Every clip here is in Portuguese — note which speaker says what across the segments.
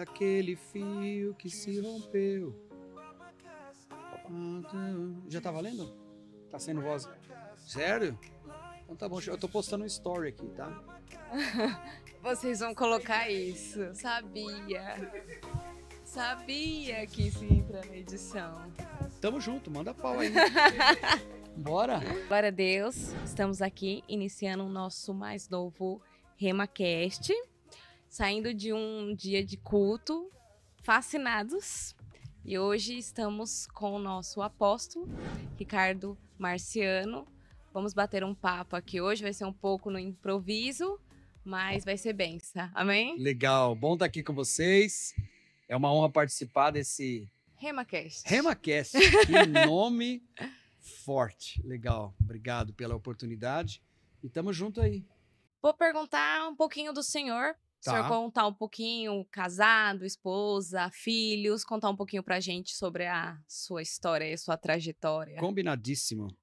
Speaker 1: aquele fio que se rompeu. Já tá valendo? Tá sendo voz. Sério? Então tá bom, eu tô postando um story aqui, tá?
Speaker 2: Vocês vão colocar isso. Sabia que isso entra na edição.
Speaker 1: Tamo junto, manda pau aí. Bora?
Speaker 2: Glória a Deus, estamos aqui iniciando o nosso mais novo RemaCast, saindo de um dia de culto, fascinados. E hoje estamos com o nosso apóstolo, Ricardo Marciano. Vamos bater um papo aqui hoje, vai ser um pouco no improviso, mas vai ser benção. Amém?
Speaker 1: Legal, bom estar aqui com vocês. É uma honra participar desse
Speaker 2: RemaCast.
Speaker 1: RemaCast. Que nome forte. Legal, obrigado pela oportunidade. E tamo junto aí.
Speaker 2: Vou perguntar um pouquinho do senhor. O senhor contar um pouquinho, casado, esposa, filhos, contar um pouquinho pra gente sobre a sua história e a sua trajetória.
Speaker 1: Combinadíssimo.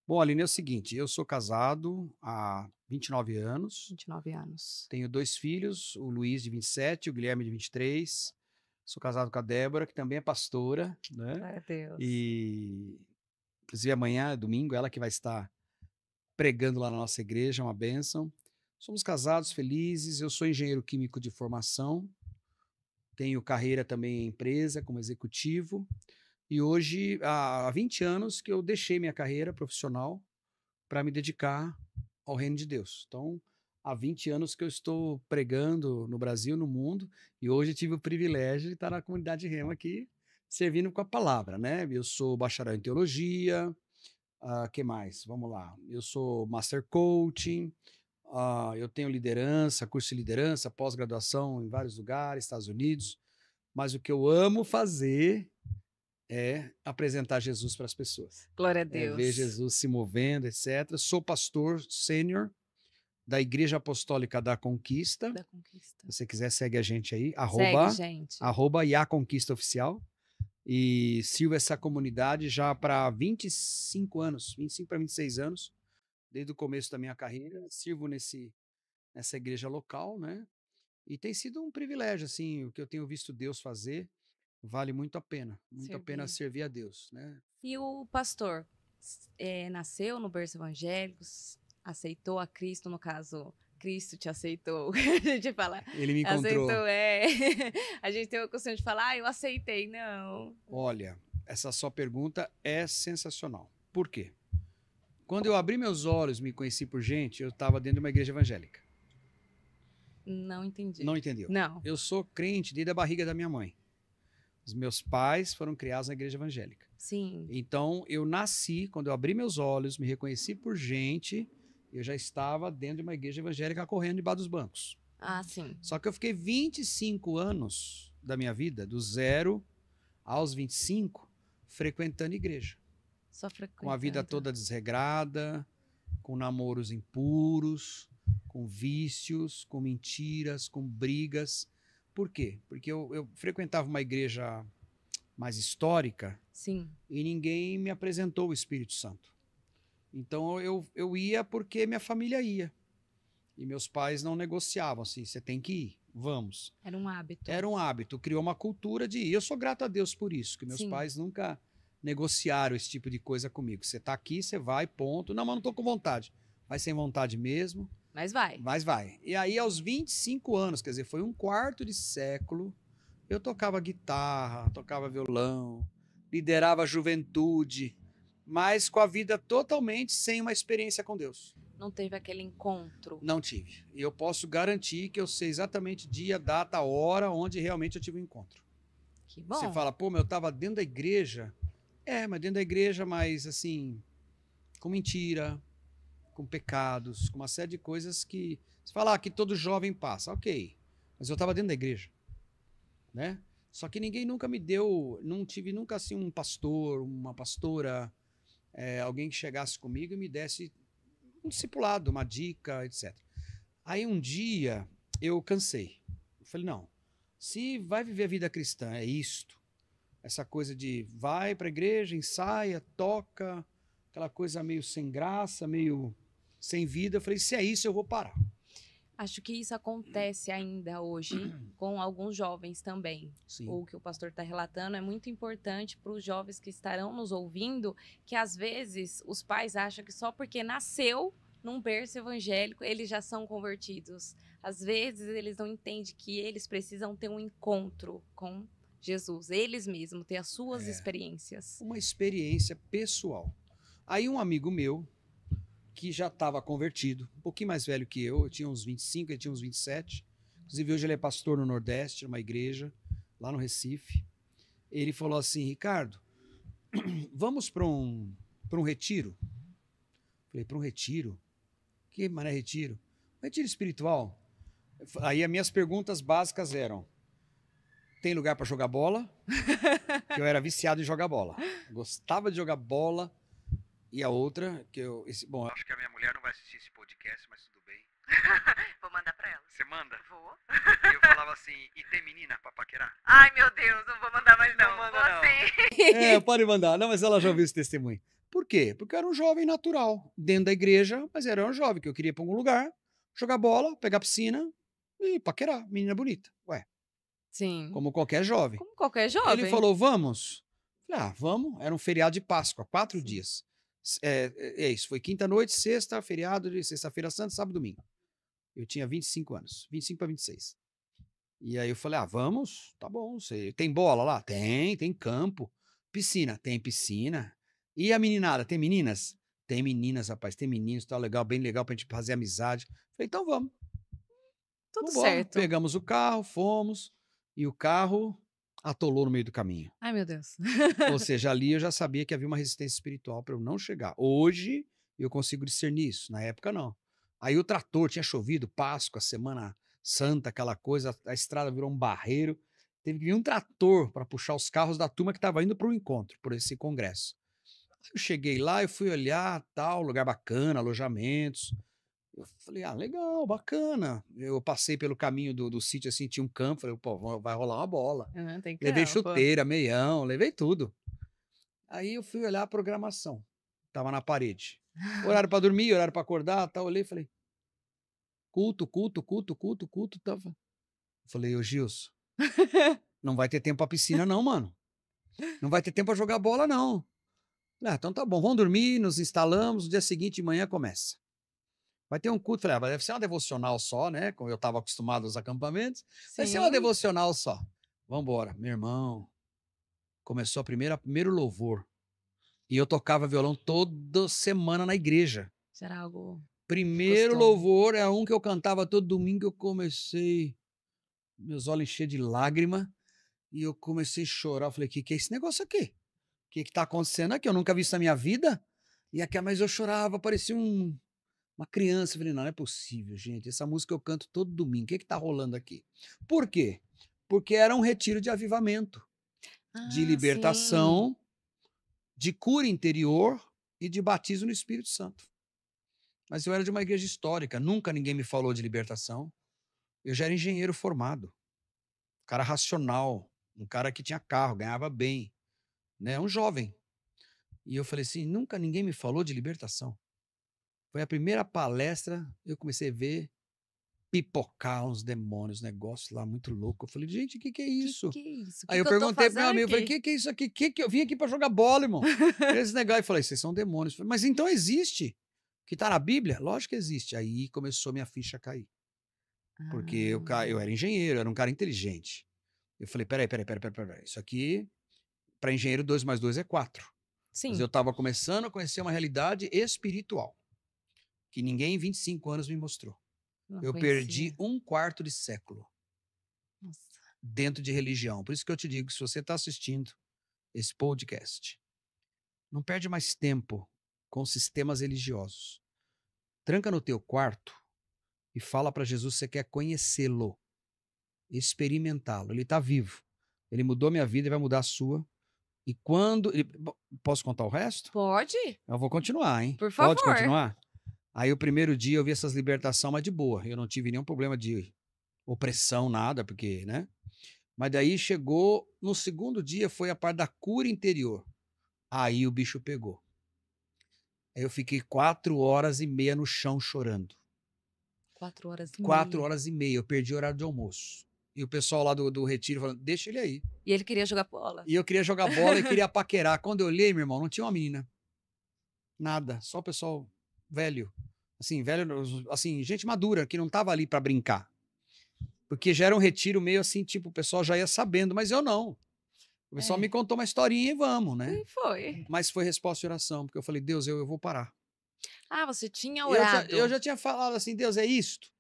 Speaker 1: Bom, Aline, é o seguinte, eu sou casado há 29 anos.
Speaker 2: 29 anos.
Speaker 1: Tenho 2 filhos, o Luiz de 27, o Guilherme de 23. Sou casado com a Débora, que também é pastora, né?
Speaker 2: Glória a Deus.
Speaker 1: E inclusive amanhã, domingo, ela que vai estar pregando lá na nossa igreja, uma bênção. Somos casados, felizes. Eu sou engenheiro químico de formação. Tenho carreira também em empresa como executivo. E hoje, há 20 anos que eu deixei minha carreira profissional para me dedicar ao reino de Deus. Então, há 20 anos que eu estou pregando no Brasil, no mundo, e hoje tive o privilégio de estar na comunidade Rema aqui, servindo com a palavra, né? Eu sou bacharel em teologia, que mais? Vamos lá. Eu sou Master Coaching, eu tenho liderança, curso de liderança, pós-graduação em vários lugares, Estados Unidos, mas o que eu amo fazer é apresentar Jesus para as pessoas.
Speaker 2: Glória a Deus.
Speaker 1: Ver Jesus se movendo, etc. Sou pastor sênior da Igreja Apostólica da Conquista.
Speaker 2: Da Conquista.
Speaker 1: Se você quiser, segue a gente aí,
Speaker 2: Segue, gente.
Speaker 1: @iaconquista oficial. E sirvo essa comunidade já para 25 anos, 25 para 26 anos, desde o começo da minha carreira. Sirvo nessa igreja local, né? E tem sido um privilégio, assim, o que eu tenho visto Deus fazer. Vale muito a pena servir a Deus, né?
Speaker 2: E o pastor nasceu no berço evangélico, aceitou a Cristo, no caso, Cristo te aceitou. A gente fala.
Speaker 1: Ele me encontrou.
Speaker 2: Aceitou, A gente tem o costume de falar, eu aceitei, não.
Speaker 1: Olha, essa sua pergunta é sensacional. Por quê? Quando eu abri meus olhos, me conheci por gente, eu estava dentro de uma igreja evangélica.
Speaker 2: Não entendi.
Speaker 1: Não entendeu?
Speaker 2: Não.
Speaker 1: Eu sou crente desde a barriga da minha mãe. Os meus pais foram criados na igreja evangélica.
Speaker 2: Sim.
Speaker 1: Então, eu nasci, quando eu abri meus olhos, me reconheci por gente, eu já estava dentro de uma igreja evangélica correndo debaixo dos bancos.
Speaker 2: Ah, sim.
Speaker 1: Só que eu fiquei 25 anos da minha vida, do 0 aos 25, frequentando igreja.
Speaker 2: Só frequentando.
Speaker 1: Com a vida toda desregrada, com namoros impuros, com vícios, com mentiras, com brigas. Por quê? Porque eu frequentava uma igreja mais histórica.
Speaker 2: Sim.
Speaker 1: E ninguém me apresentou o Espírito Santo. Então eu ia porque minha família ia. E meus pais não negociavam assim, você tem que ir, vamos.
Speaker 2: Era um hábito.
Speaker 1: Era um hábito, criou uma cultura de ir. Eu sou grato a Deus por isso, que meus pais nunca negociaram esse tipo de coisa comigo. Você tá aqui, você vai, ponto. Não, mas não tô com vontade. Vai sem vontade mesmo.
Speaker 2: Mas vai.
Speaker 1: Mas vai. E aí, aos 25 anos, quer dizer, foi um quarto de século, eu tocava guitarra, tocava violão, liderava a juventude, mas com a vida totalmente sem uma experiência com Deus.
Speaker 2: Não teve aquele encontro?
Speaker 1: Não tive. E eu posso garantir que eu sei exatamente dia, data, hora, onde realmente eu tive um encontro.
Speaker 2: Que bom.
Speaker 1: Você fala, pô, mas eu tava dentro da igreja. Mas dentro da igreja, mas assim, com mentira, com pecados, com uma série de coisas que... Você fala que todo jovem passa, ok. Mas eu estava dentro da igreja, né? Só que ninguém nunca me deu... Não tive nunca assim um pastor, uma pastora, alguém que chegasse comigo e me desse um discipulado, uma dica, etc. Aí um dia eu cansei. Eu falei, não, se vai viver a vida cristã, é isto. Essa coisa de vai para a igreja, ensaia, toca, aquela coisa meio sem graça, meio sem vida. Eu falei, se é isso, eu vou parar.
Speaker 2: Acho que isso acontece ainda hoje com alguns jovens também.
Speaker 1: Sim.
Speaker 2: O que o pastor está relatando é muito importante para os jovens que estarão nos ouvindo, que às vezes os pais acham que só porque nasceu num berço evangélico eles já são convertidos. Às vezes eles não entendem que eles precisam ter um encontro com Jesus, eles mesmos, ter as suas experiências.
Speaker 1: Uma experiência pessoal. Aí um amigo meu, que já estava convertido, um pouquinho mais velho que eu tinha uns 25, ele tinha uns 27. Inclusive, hoje ele é pastor no Nordeste, numa igreja, lá no Recife. Ele falou assim, Ricardo, vamos para um retiro? Falei, para um retiro? Que mané retiro? Um retiro espiritual. Aí as minhas perguntas básicas eram, tem lugar para jogar bola? Que eu era viciado em jogar bola. Gostava de jogar bola. E a outra, que eu... bom, acho que a minha mulher não vai assistir esse podcast, mas tudo bem.
Speaker 2: Vou mandar pra ela.
Speaker 1: Você manda?
Speaker 2: Vou.
Speaker 1: E eu falava assim, e tem menina pra paquerar?
Speaker 2: Ai, meu Deus, não vou mandar mais não.
Speaker 1: Não manda não. Pode mandar. Não, mas ela já ouviu esse testemunho. Por quê? Porque eu era um jovem natural, dentro da igreja, mas era um jovem que eu queria ir pra algum lugar, jogar bola, pegar piscina e paquerar. Menina bonita. Ué,
Speaker 2: Sim.
Speaker 1: como qualquer jovem.
Speaker 2: Como qualquer jovem.
Speaker 1: Ele falou, vamos? Falei, vamos. Era um feriado de Páscoa, 4 dias. É isso, foi quinta-noite, sexta, feriado de sexta-feira santa, sábado e domingo. Eu tinha 25 anos, 25 para 26. E aí eu falei, vamos, tá bom. Tem bola lá? Tem campo. Piscina? Tem piscina. E a meninada? Tem meninas? Tem meninas, rapaz, tem meninos, tá legal, bem legal pra gente fazer amizade. Falei, então vamos.
Speaker 2: Tudo
Speaker 1: Vambora.
Speaker 2: certo.
Speaker 1: Pegamos o carro, fomos, e o carro atolou no meio do caminho.
Speaker 2: Ai, meu Deus.
Speaker 1: Ou seja, ali eu já sabia que havia uma resistência espiritual para eu não chegar. Hoje eu consigo discernir isso, na época não. Aí o trator, tinha chovido, Páscoa, Semana Santa, aquela coisa, a estrada virou um barreiro. Teve que vir um trator para puxar os carros da turma que estava indo para o encontro, por esse congresso. Eu cheguei lá, eu fui olhar, tal, lugar bacana, alojamentos. Eu falei, legal, bacana. Eu passei pelo caminho do sítio, assim, tinha um campo. Falei, pô, vai rolar uma bola.
Speaker 2: Tem
Speaker 1: Levei
Speaker 2: campo.
Speaker 1: chuteira, meião, levei tudo. Aí eu fui olhar a programação. Tava na parede. Horário para dormir, horário para acordar, tal. Olhei e falei, culto. Tava. Falei, ô Gilson, não vai ter tempo pra piscina não, mano. Não vai ter tempo pra jogar bola, não. Então tá bom, vamos dormir, nos instalamos, no dia seguinte de manhã começa. Vai ter um culto. Falei, deve ser uma devocional só, né? Como eu estava acostumado aos acampamentos. Vai ser uma devocional só. Vamos embora. Meu irmão, começou primeiro louvor. E eu tocava violão toda semana na igreja.
Speaker 2: Será algo...
Speaker 1: Primeiro louvor é um que eu cantava todo domingo. Eu comecei, meus olhos cheios de lágrima. E eu comecei a chorar. Eu falei, que é esse negócio aqui? O que está acontecendo aqui? Eu nunca vi isso na minha vida. E aqui, mas eu chorava, parecia uma criança. Eu falei, não é possível, gente. Essa música eu canto todo domingo. O que está rolando aqui? Por quê? Porque era um retiro de avivamento, de libertação, de cura interior e de batismo no Espírito Santo. Mas eu era de uma igreja histórica. Nunca ninguém me falou de libertação. Eu já era engenheiro formado. Um cara racional. Um cara que tinha carro, ganhava bem. Né? Um jovem. E eu falei assim, nunca ninguém me falou de libertação. Foi a primeira palestra, eu comecei a ver pipocar uns demônios, negócio lá muito louco. Eu falei, gente, o que é isso?
Speaker 2: Que é isso?
Speaker 1: Aí eu perguntei pro meu amigo, falei, o que é isso aqui? Que eu vim aqui para jogar bola, irmão? Esse negócio, eu falei, vocês são demônios. Falei, mas então existe? Que tá na Bíblia? Lógico que existe. Aí começou minha ficha a cair. Porque eu era engenheiro, era um cara inteligente. Eu falei, peraí. Isso aqui, para engenheiro, 2 mais 2 é 4.
Speaker 2: Sim.
Speaker 1: Mas eu estava começando a conhecer uma realidade espiritual que ninguém em 25 anos me mostrou. Eu perdi 1/4 de século dentro de religião. Por isso que eu te digo, se você está assistindo esse podcast, não perde mais tempo com sistemas religiosos. Tranca no teu quarto e fala para Jesus que você quer conhecê-lo, experimentá-lo. Ele está vivo. Ele mudou minha vida e vai mudar a sua. E quando... Posso contar o resto?
Speaker 2: Pode.
Speaker 1: Eu vou continuar, hein?
Speaker 2: Por favor.
Speaker 1: Pode continuar? Aí o primeiro dia eu vi essas libertações, mas de boa. Eu não tive nenhum problema de opressão, nada, porque, né? Mas daí chegou, no segundo dia foi a parte da cura interior. Aí o bicho pegou. Aí eu fiquei 4 horas e meia no chão chorando.
Speaker 2: 4 horas e meia.
Speaker 1: 4 horas e meia. Eu perdi o horário de almoço. E o pessoal lá do retiro falando, deixa ele aí.
Speaker 2: E ele queria jogar bola.
Speaker 1: E eu queria jogar bola e queria paquerar. Quando eu olhei, meu irmão, não tinha uma menina. Nada. Só o pessoal velho. Assim, velho, assim, gente madura, que não tava ali pra brincar. Porque já era um retiro meio assim, tipo, o pessoal já ia sabendo, mas eu não. O pessoal me contou uma historinha e vamos, né?
Speaker 2: E foi.
Speaker 1: Mas foi resposta de oração, porque eu falei, Deus, eu vou parar.
Speaker 2: Ah, você tinha
Speaker 1: Eu
Speaker 2: orado.
Speaker 1: já tinha falado assim, Deus, é isto?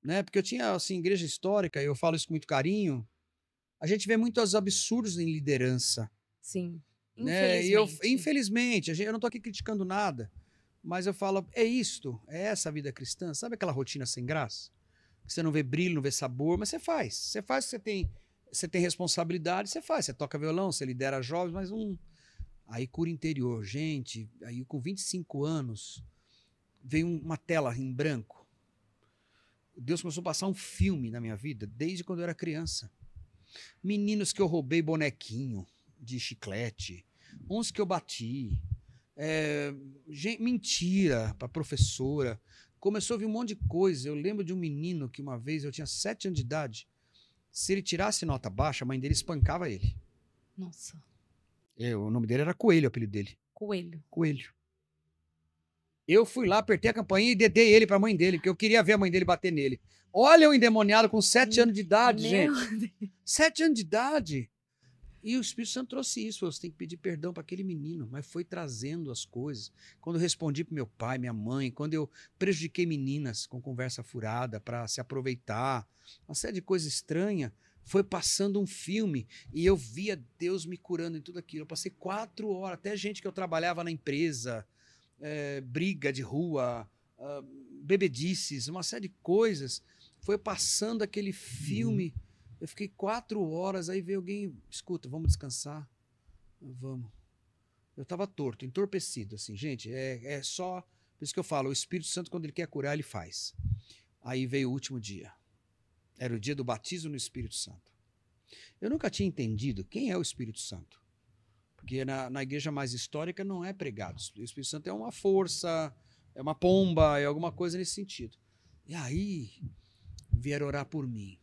Speaker 1: Né? Porque eu tinha, assim, igreja histórica, e eu falo isso com muito carinho, a gente vê muitos absurdos em liderança.
Speaker 2: Sim.
Speaker 1: Né?
Speaker 2: Infelizmente.
Speaker 1: Infelizmente, eu não tô aqui criticando nada, mas eu falo, é isto? É essa a vida cristã? Sabe aquela rotina sem graça? Você não vê brilho, não vê sabor, mas você faz. Você faz, você tem responsabilidade, você faz. Você toca violão, você lidera jovens, mas Aí cura interior, gente, aí com 25 anos, veio uma tela em branco. Deus começou a passar um filme na minha vida, desde quando eu era criança. Meninos que eu roubei bonequinho de chiclete, uns que eu bati, mentira para professora. Começou a vir um monte de coisa. Eu lembro de um menino que uma vez, eu tinha 7 anos de idade, se ele tirasse nota baixa, a mãe dele espancava ele.
Speaker 2: Nossa.
Speaker 1: O nome dele era Coelho, o apelido dele.
Speaker 2: Coelho.
Speaker 1: Coelho. Eu fui lá, apertei a campainha e dedei ele pra mãe dele, porque eu queria ver a mãe dele bater nele. Olha o endemoniado com 7 anos de idade, gente. 7 anos de idade. E o Espírito Santo trouxe isso. Você tem que pedir perdão para aquele menino. Mas foi trazendo as coisas. Quando eu respondi pro meu pai, minha mãe, quando eu prejudiquei meninas com conversa furada para se aproveitar, uma série de coisas estranhas, foi passando um filme e eu via Deus me curando em tudo aquilo. Eu passei 4 horas, até gente que eu trabalhava na empresa, briga de rua, bebedices, uma série de coisas. Foi passando aquele filme. Eu fiquei 4 horas, aí veio alguém, escuta, vamos descansar? Vamos. Eu estava torto, entorpecido, assim, gente, é só, por isso que eu falo, o Espírito Santo, quando ele quer curar, ele faz. Aí veio o último dia. Era o dia do batismo no Espírito Santo. Eu nunca tinha entendido quem é o Espírito Santo. Porque na igreja mais histórica não é pregado. O Espírito Santo é uma força, é uma pomba, é alguma coisa nesse sentido. E aí, vieram orar por mim.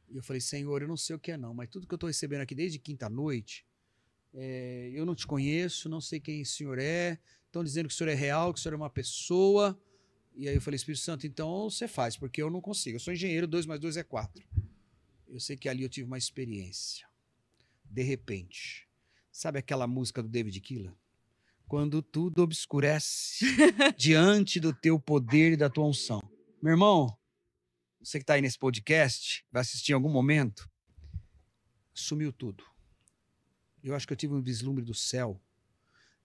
Speaker 1: E eu falei, Senhor, eu não sei o que é não, mas tudo que eu estou recebendo aqui desde quinta-noite, eu não te conheço, não sei quem o Senhor é, estão dizendo que o Senhor é real, que o Senhor é uma pessoa. E aí eu falei, Espírito Santo, então você faz, porque eu não consigo. Eu sou engenheiro, 2 mais 2 é 4. Eu sei que ali eu tive uma experiência. De repente, sabe aquela música do David Keelan? Quando tudo obscurece diante do teu poder e da tua unção. Meu irmão, você que está aí nesse podcast, vai assistir em algum momento, sumiu tudo. Eu acho que eu tive um vislumbre do céu,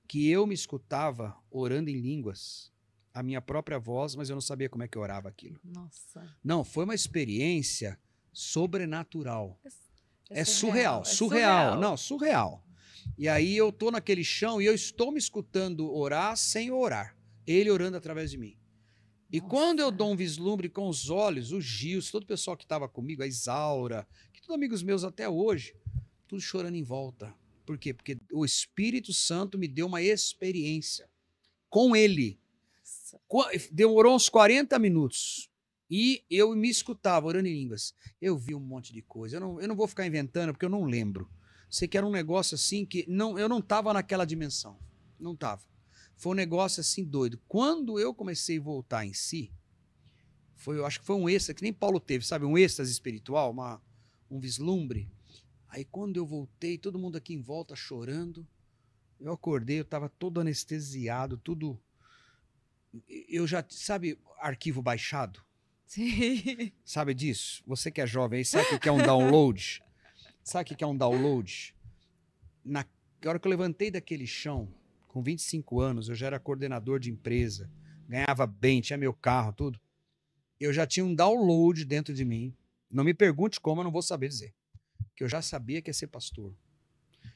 Speaker 1: que eu me escutava orando em línguas, a minha própria voz, mas eu não sabia como é que eu orava aquilo.
Speaker 2: Nossa.
Speaker 1: Não, foi uma experiência sobrenatural. É
Speaker 2: surreal.
Speaker 1: surreal. Não, surreal. E aí eu tô naquele chão e eu estou me escutando orar sem orar. Ele orando através de mim. E quando eu dou um vislumbre com os olhos, o Gils, todo o pessoal que estava comigo, a Isaura, que todos amigos meus até hoje, tudo chorando em volta. Por quê? Porque o Espírito Santo me deu uma experiência com ele. Demorou uns 40 minutos. E eu me escutava orando em línguas. Eu vi um monte de coisa. Eu não vou ficar inventando, porque eu não lembro. Sei que era um negócio assim que eu não estava naquela dimensão. Não estava. Foi um negócio assim doido. Quando eu comecei a voltar em si, eu acho que foi um êxtase, que nem Paulo teve, sabe? Um êxtase espiritual, um vislumbre. Aí quando eu voltei, todo mundo aqui em volta chorando. Eu acordei, eu estava todo anestesiado, tudo... Eu já, sabe, arquivo baixado?
Speaker 2: Sim.
Speaker 1: Sabe disso? Você que é jovem aí, sabe o que é um download? Sabe o que é um download? Na hora que eu levantei daquele chão, com 25 anos, eu já era coordenador de empresa, ganhava bem, tinha meu carro, tudo. Eu já tinha um download dentro de mim. Não me pergunte como, eu não vou saber dizer. Que eu já sabia que ia ser pastor.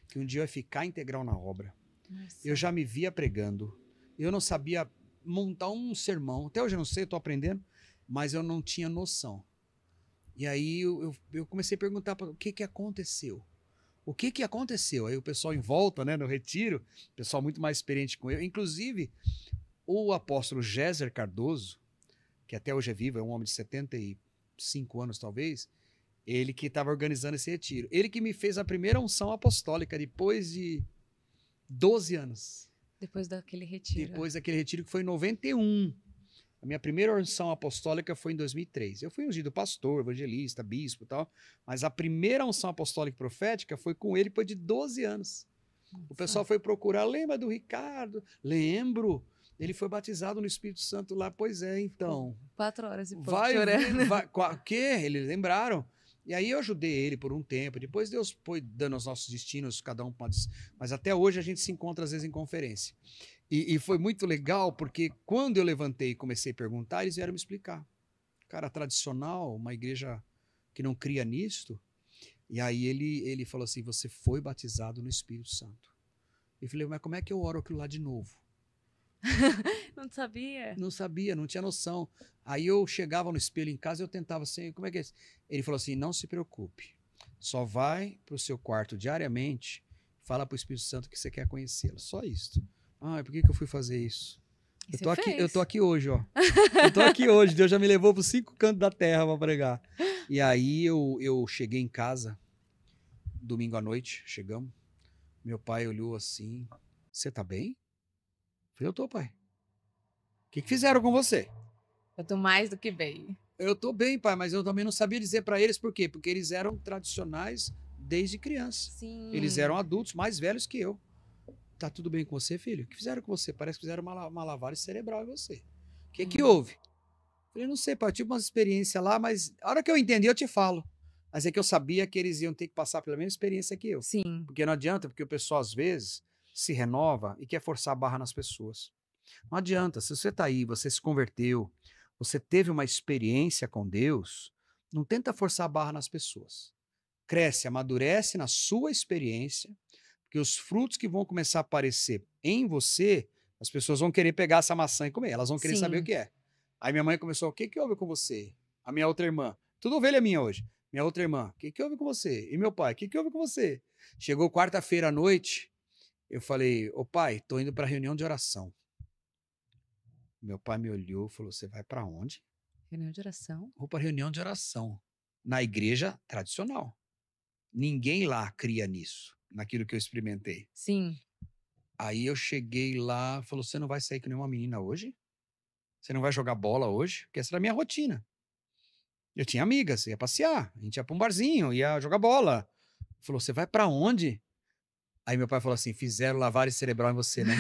Speaker 1: Que um dia eu ia ficar integral na obra. Nossa. Eu já me via pregando. Eu não sabia montar um sermão. Até hoje eu não sei, eu estou aprendendo, mas eu não tinha noção. E aí eu comecei a perguntar o que aconteceu. O que aconteceu? Aí o pessoal em volta, né, no retiro, pessoal muito mais experiente com eu, inclusive o apóstolo Géser Cardoso, que até hoje é vivo, é um homem de 75 anos talvez, ele que estava organizando esse retiro. Ele que me fez a primeira unção apostólica depois de 12 anos.
Speaker 2: Depois daquele retiro.
Speaker 1: Depois daquele retiro que foi em 91. A minha primeira unção apostólica foi em 2003. Eu fui ungido pastor, evangelista, bispo e tal, mas a primeira unção apostólica e profética foi com ele depois de 12 anos. O pessoal foi procurar, lembra do Ricardo? Lembro. Ele foi batizado no Espírito Santo lá. Pois é, então.
Speaker 2: 4 horas e pouco
Speaker 1: Vai,
Speaker 2: chorando.
Speaker 1: o quê? Eles lembraram. E aí eu ajudei ele por um tempo. Depois Deus foi dando os nossos destinos, cada um pode... Mas até hoje a gente se encontra às vezes em conferência. E foi muito legal, porque quando eu levantei e comecei a perguntar, eles vieram me explicar. Cara, tradicional, uma igreja que não cria nisto. E aí ele falou assim, você foi batizado no Espírito Santo. Eu falei, mas como é que eu oro aquilo lá de novo?
Speaker 2: Não sabia?
Speaker 1: Não sabia, não tinha noção. Aí eu chegava no espelho em casa e eu tentava assim, como é que é isso? Ele falou assim, não se preocupe, só vai para o seu quarto diariamente, fala para o Espírito Santo que você quer conhecê-lo, só isso. Ah, por que eu fui fazer isso? Eu tô aqui hoje, ó. Eu tô aqui hoje, Deus já me levou para os 5 cantos da terra para pregar. E aí eu cheguei em casa, domingo à noite, chegamos, meu pai olhou assim, você tá bem? Eu falei, eu tô, pai. O que fizeram com você?
Speaker 2: Eu tô mais do que bem.
Speaker 1: Eu tô bem, pai, mas eu também não sabia dizer para eles por quê? Porque eles eram tradicionais desde criança.
Speaker 2: Sim.
Speaker 1: Eles eram adultos, mais velhos que eu. Tá tudo bem com você, filho? O que fizeram com você? Parece que fizeram uma lavagem cerebral em você. O que houve? Eu falei, não sei, pai, eu tive uma experiência lá, mas a hora que eu entendi, eu te falo. Mas é que eu sabia que eles iam ter que passar pela mesma experiência que eu.
Speaker 2: Sim.
Speaker 1: Porque não adianta, porque o pessoal às vezes se renova e quer forçar a barra nas pessoas. Não adianta, se você tá aí, você se converteu, você teve uma experiência com Deus, não tenta forçar a barra nas pessoas. Cresce, amadurece na sua experiência, porque os frutos que vão começar a aparecer em você, as pessoas vão querer pegar essa maçã e comer, elas vão querer saber o que é. Aí minha mãe começou, o que houve com você? A minha outra irmã, tudo ovelha minha hoje. Minha outra irmã, o que houve com você? E meu pai, o que houve com você? Chegou quarta-feira à noite, eu falei, ô pai, tô indo para reunião de oração. Meu pai me olhou e falou, você vai para onde?
Speaker 2: Reunião de oração?
Speaker 1: Vou para reunião de oração. Na igreja tradicional. Ninguém lá cria nisso, naquilo que eu experimentei.
Speaker 2: Sim.
Speaker 1: Aí eu cheguei lá, falou, você não vai sair com nenhuma menina hoje? Você não vai jogar bola hoje? Porque essa era a minha rotina. Eu tinha amigas, ia passear, a gente ia para um barzinho, ia jogar bola. Falou, você vai para onde? Aí meu pai falou assim, fizeram lavagem cerebral em você, né?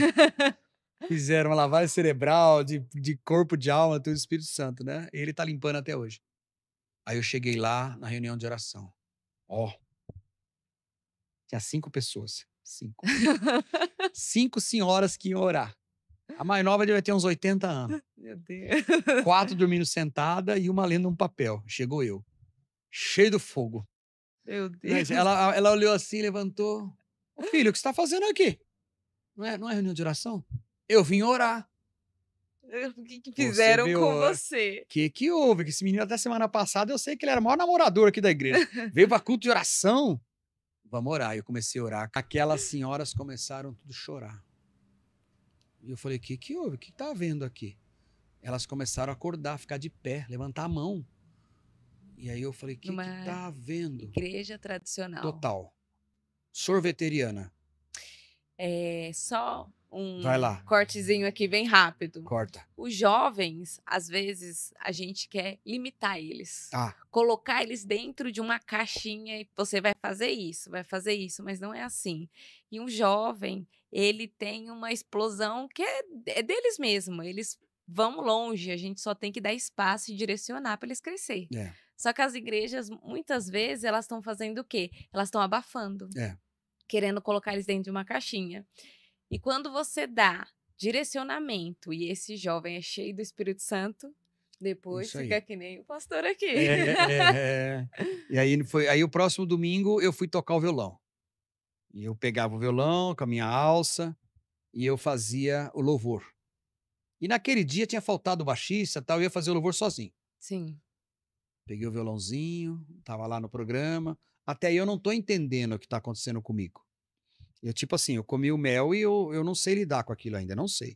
Speaker 1: Fizeram uma lavagem cerebral de corpo, de alma, do Espírito Santo, né? Ele tá limpando até hoje. Aí eu cheguei lá na reunião de oração. Ó, tinha 5 pessoas. 5. 5 senhoras que iam orar. A mais nova devia ter uns 80 anos.
Speaker 2: Meu Deus.
Speaker 1: 4 dormindo sentada e uma lendo um papel. Chegou eu, cheio do fogo.
Speaker 2: Meu Deus.
Speaker 1: Ela olhou assim, levantou. Ô filho, o que você está fazendo aqui? Não é reunião de oração? Eu vim orar.
Speaker 2: O que fizeram
Speaker 1: Você
Speaker 2: com
Speaker 1: viu,
Speaker 2: você?
Speaker 1: Que houve? Que esse menino até semana passada eu sei que ele era o maior namorador aqui da igreja. Veio para culto de oração. Vamos orar. Eu comecei a orar. Aquelas senhoras começaram tudo a chorar. E eu falei, que houve? O que tá havendo aqui? Elas começaram a acordar, ficar de pé, levantar a mão. E aí eu falei, que tá havendo?
Speaker 2: Igreja tradicional.
Speaker 1: Total. Sorveteriana.
Speaker 2: É só um
Speaker 1: Vai lá.
Speaker 2: cortezinho aqui bem rápido.
Speaker 1: Corta.
Speaker 2: Os jovens, às vezes, a gente quer limitar eles.
Speaker 1: Ah.
Speaker 2: Colocar eles dentro de uma caixinha e você vai fazer isso, mas não é assim. E um jovem, ele tem uma explosão que é deles mesmo. Eles vão longe, a gente só tem que dar espaço e direcionar para eles crescer.
Speaker 1: É.
Speaker 2: Só que as igrejas, muitas vezes, elas estão fazendo o quê? Elas estão abafando. Querendo colocar eles dentro de uma caixinha. E quando você dá direcionamento e esse jovem é cheio do Espírito Santo, depois fica que nem o pastor aqui.
Speaker 1: E aí o próximo domingo eu fui tocar o violão. E eu pegava o violão com a minha alça e eu fazia o louvor. E naquele dia tinha faltado o baixista, tal, eu ia fazer o louvor sozinho.
Speaker 2: Sim.
Speaker 1: Peguei o violãozinho, tava lá no programa. Até aí eu não tô entendendo o que tá acontecendo comigo. Eu, tipo assim, eu comi o mel e eu não sei lidar com aquilo ainda, não sei.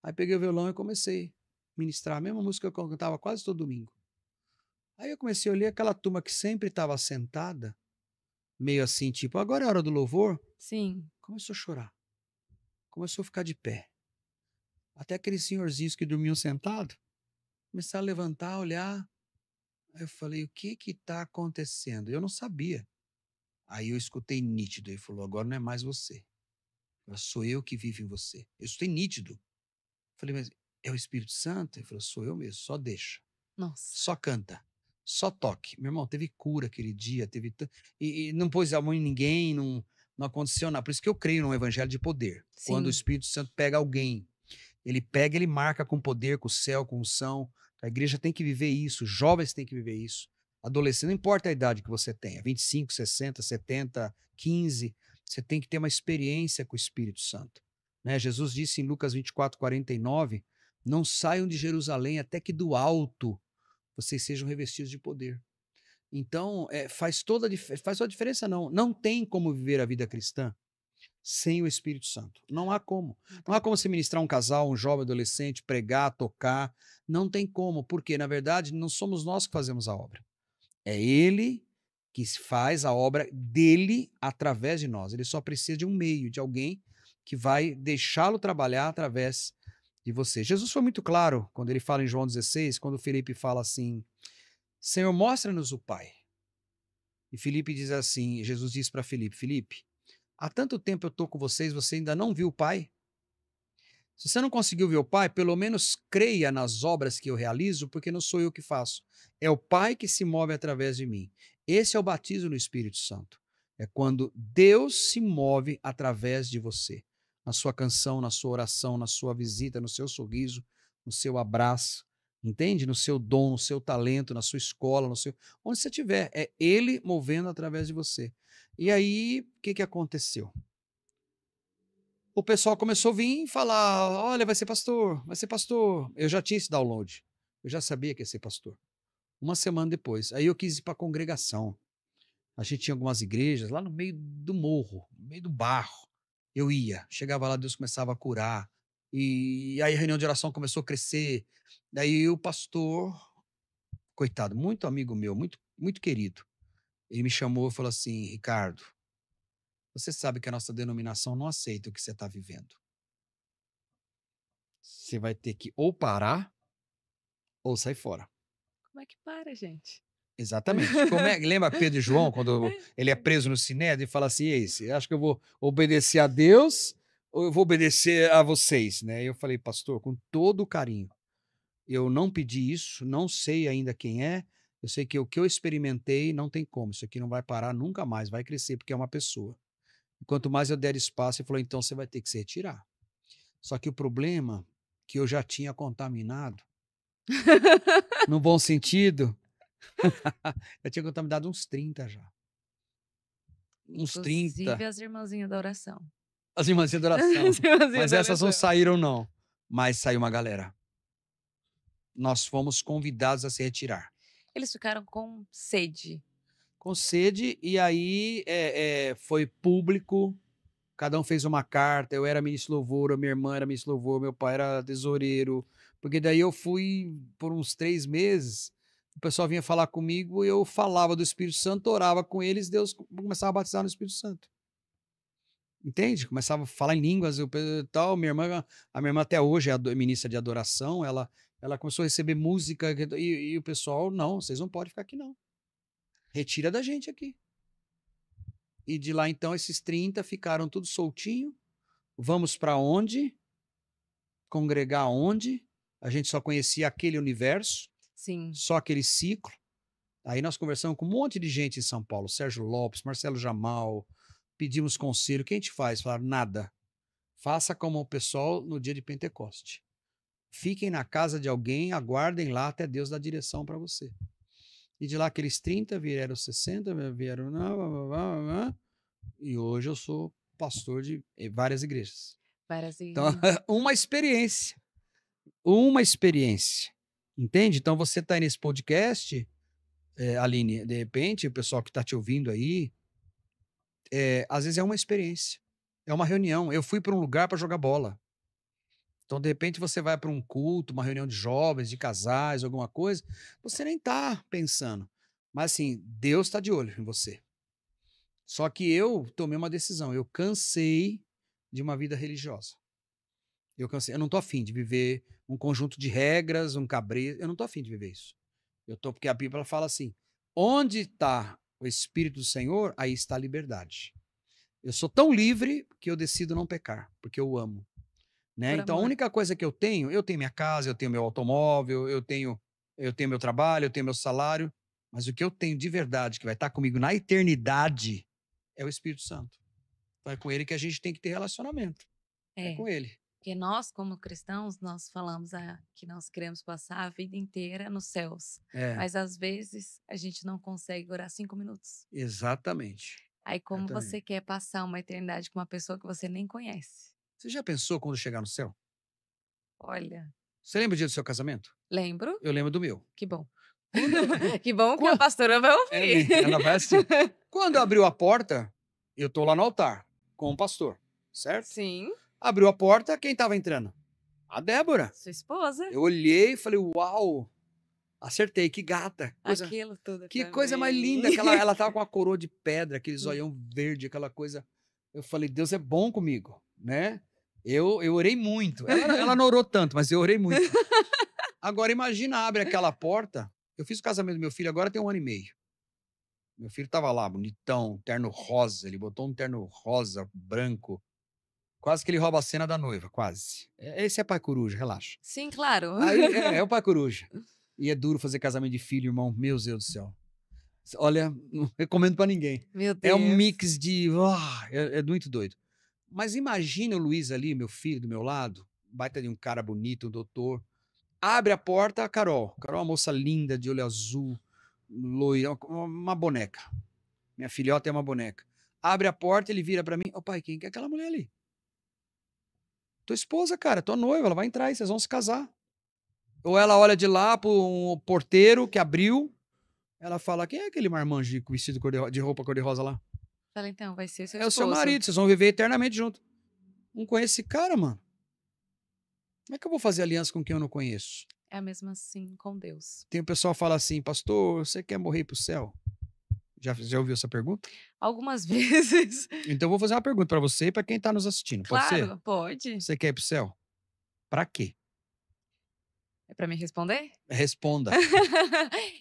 Speaker 1: Aí peguei o violão e comecei. ministrar a mesma música que eu cantava quase todo domingo. Aí eu comecei a olhar aquela turma que sempre estava sentada, meio assim, tipo, agora é hora do louvor.
Speaker 2: Sim.
Speaker 1: Começou a chorar. Começou a ficar de pé. Até aqueles senhorzinhos que dormiam sentados começaram a levantar, olhar. Aí eu falei, o que que tá acontecendo? Eu não sabia. Aí eu escutei nítido. Ele falou, agora não é mais você. Agora sou eu que vivo em você. Eu escutei nítido. Falei, mas é o Espírito Santo? Ele falou, sou eu mesmo, só deixa.
Speaker 2: Nossa.
Speaker 1: Só canta. Só toque. Meu irmão, teve cura aquele dia, e não pôs a mão em ninguém, não aconteceu nada. Por isso que eu creio num evangelho de poder. Quando o
Speaker 2: Sim.
Speaker 1: Espírito Santo pega alguém, ele pega, ele marca com poder, com o céu, com unção. A igreja tem que viver isso, os jovens têm que viver isso. Adolescente, não importa a idade que você tenha, 25, 60, 70, 15, você tem que ter uma experiência com o Espírito Santo. Né? Jesus disse em Lucas 24, 49, não saiam de Jerusalém até que do alto vocês sejam revestidos de poder. Então, faz toda a diferença, não. Não tem como viver a vida cristã sem o Espírito Santo. Não há como. Não há como se ministrar um casal, um jovem adolescente, pregar, tocar. Não tem como, porque, na verdade, não somos nós que fazemos a obra. É Ele que faz a obra dele através de nós. Ele só precisa de um meio, de alguém que vai deixá-lo trabalhar através de você. Jesus foi muito claro quando ele fala em João 16, quando Felipe fala assim, Senhor, mostra-nos o Pai. E Felipe diz assim, Jesus diz para Felipe, Felipe, há tanto tempo eu estou com vocês, você ainda não viu o Pai? Se você não conseguiu ver o Pai, pelo menos creia nas obras que eu realizo, porque não sou eu que faço. É o Pai que se move através de mim. Esse é o batismo no Espírito Santo. É quando Deus se move através de você. Na sua canção, na sua oração, na sua visita, no seu sorriso, no seu abraço. Entende? No seu dom, no seu talento, na sua escola, onde você estiver. É Ele movendo através de você. E aí, o que aconteceu? O pessoal começou a vir e falar: olha, vai ser pastor, vai ser pastor. Eu já tinha esse download. Eu já sabia que ia ser pastor. Uma semana depois. Aí eu quis ir para a congregação. A gente tinha algumas igrejas lá no meio do morro, no meio do barro. Eu ia, chegava lá, Deus começava a curar. E aí a reunião de oração começou a crescer. Daí o pastor, coitado, muito amigo meu, muito, muito querido, ele me chamou e falou assim: Ricardo, você sabe que a nossa denominação não aceita o que você está vivendo. Você vai ter que ou parar ou sair fora.
Speaker 2: Como é que para, gente?
Speaker 1: Exatamente. Lembra Pedro e João, quando ele é preso no Sinédrio e fala assim, esse, acho que eu vou obedecer a Deus ou eu vou obedecer a vocês, né? E eu falei, pastor, com todo o carinho, eu não pedi isso, não sei ainda quem é, eu sei que o que eu experimentei não tem como, isso aqui não vai parar nunca mais, vai crescer, porque é uma pessoa. E quanto mais eu der espaço, ele falou, então você vai ter que se retirar. Só que o problema que eu já tinha contaminado, no bom sentido, eu tinha contaminado uns 30 já. Uns
Speaker 2: Inclusive
Speaker 1: 30.
Speaker 2: as irmãzinhas da oração.
Speaker 1: As irmãzinhas de oração.
Speaker 2: As irmãzinhas
Speaker 1: Mas
Speaker 2: da
Speaker 1: essas não
Speaker 2: oração.
Speaker 1: saíram, não. Mas saiu uma galera. Nós fomos convidados a se retirar.
Speaker 2: Eles ficaram com sede.
Speaker 1: Com sede, e aí foi público. Cada um fez uma carta. Eu era ministro de louvor, a minha irmã era ministro de louvor, meu pai era tesoureiro. Porque daí eu fui por uns 3 meses. O pessoal vinha falar comigo, eu falava do Espírito Santo, orava com eles, Deus começava a batizar no Espírito Santo. Entende? Começava a falar em línguas, tal. A minha irmã até hoje é ministra de adoração, ela começou a receber música e o pessoal, não, vocês não podem ficar aqui não. Retira da gente aqui. E de lá então esses 30 ficaram tudo soltinho. Vamos para onde? Congregar onde? A gente só conhecia aquele universo,
Speaker 2: Sim.
Speaker 1: só aquele ciclo. Aí nós conversamos com um monte de gente em São Paulo, Sérgio Lopes, Marcelo Jamal, pedimos conselho. O que a gente faz? Falaram, nada. Faça como o pessoal no dia de Pentecoste. Fiquem na casa de alguém, aguardem lá até Deus dar direção para você. E de lá aqueles 30 vieram 60, vieram... E hoje eu sou pastor de várias igrejas. Então, uma experiência. Uma experiência. Entende? Então você está aí nesse podcast, Aline, de repente, o pessoal que está te ouvindo aí, às vezes é uma experiência. É uma reunião. Eu fui para um lugar para jogar bola. Então, de repente, você vai para um culto, uma reunião de jovens, de casais, alguma coisa, você nem está pensando. Mas, assim, Deus está de olho em você. Só que eu tomei uma decisão. Eu cansei de uma vida religiosa. Eu cansei. Eu não estou afim de viver um conjunto de regras, um cabresto. Eu não estou afim de viver isso. Eu estou porque a Bíblia fala assim: onde está o Espírito do Senhor, aí está a liberdade. Eu sou tão livre que eu decido não pecar, porque eu amo. Né?
Speaker 2: Por
Speaker 1: Então, a
Speaker 2: amor.
Speaker 1: única coisa que eu tenho minha casa, eu tenho meu automóvel, eu tenho meu trabalho, eu tenho meu salário, mas o que eu tenho de verdade, que vai estar comigo na eternidade, é o Espírito Santo. Então, é com ele que a gente tem que ter relacionamento. É
Speaker 2: É.
Speaker 1: com ele.
Speaker 2: Porque nós, como cristãos, nós falamos que nós queremos passar a vida inteira nos céus.
Speaker 1: É,
Speaker 2: Mas às vezes a gente não consegue orar 5 minutos.
Speaker 1: exatamente.
Speaker 2: Aí como
Speaker 1: Exatamente.
Speaker 2: você quer passar uma eternidade com uma pessoa que você nem conhece?
Speaker 1: Você já pensou quando chegar no céu?
Speaker 2: Olha,
Speaker 1: Você lembra o dia do seu casamento?
Speaker 2: lembro?
Speaker 1: Eu lembro do meu.
Speaker 2: Que bom.
Speaker 1: Quando,
Speaker 2: Que bom que a
Speaker 1: Qua-
Speaker 2: pastora vai ouvir.
Speaker 1: ela vai assistir. Quando abriu a porta, eu tô lá no altar com o pastor, certo?
Speaker 2: Sim,
Speaker 1: Abriu a porta, quem estava entrando? A Débora.
Speaker 2: sua esposa.
Speaker 1: Eu olhei e falei, uau, acertei, que gata.
Speaker 2: Aquilo tudo
Speaker 1: Que
Speaker 2: também.
Speaker 1: coisa mais linda. Ela tava com uma coroa de pedra, aquele zoião verde, aquela coisa. Eu falei, Deus é bom comigo, né? Eu orei muito. Ela não orou tanto, mas eu orei muito. Agora, imagina, abre aquela porta. Eu fiz o casamento do meu filho, agora tem 1 ano e meio. Meu filho tava lá, bonitão, terno rosa. Ele botou um terno rosa, branco. Quase que ele rouba a cena da noiva, quase. Esse é pai coruja, relaxa.
Speaker 2: Sim, claro.
Speaker 1: Aí é o pai coruja. E é duro fazer casamento de filho, irmão. Meu Deus do céu. Olha, não recomendo pra ninguém.
Speaker 2: Meu
Speaker 1: É um
Speaker 2: Deus.
Speaker 1: mix de. É muito doido. Mas imagina o Luiz ali, meu filho, do meu lado, baita de um cara bonito, um doutor. Abre a porta, a Carol. Carol é uma moça linda, de olho azul, loira, uma boneca. Minha filhota é uma boneca. Abre a porta, ele vira pra mim. Ô pai, quem que é aquela mulher ali? Tua esposa, cara, tua noiva, ela vai entrar aí, vocês vão se casar. Ou ela olha de lá pro porteiro que abriu, ela fala, quem é aquele marmanjo vestido de roupa cor-de-rosa lá?
Speaker 2: Fala, então, vai ser seu
Speaker 1: É o seu
Speaker 2: esposo.
Speaker 1: marido, vocês vão viver eternamente junto. Não conheço esse cara, mano. Como é que eu vou fazer aliança com quem eu não conheço?
Speaker 2: É a mesma assim com Deus.
Speaker 1: Tem o pessoal que fala assim, pastor, você quer morrer pro céu? Já ouviu essa pergunta?
Speaker 2: Algumas vezes.
Speaker 1: Então eu vou fazer uma pergunta pra você e pra quem tá nos assistindo. Pode ser?
Speaker 2: Claro, pode.
Speaker 1: Você quer ir pro céu? Pra quê?
Speaker 2: É pra me responder?
Speaker 1: Responda.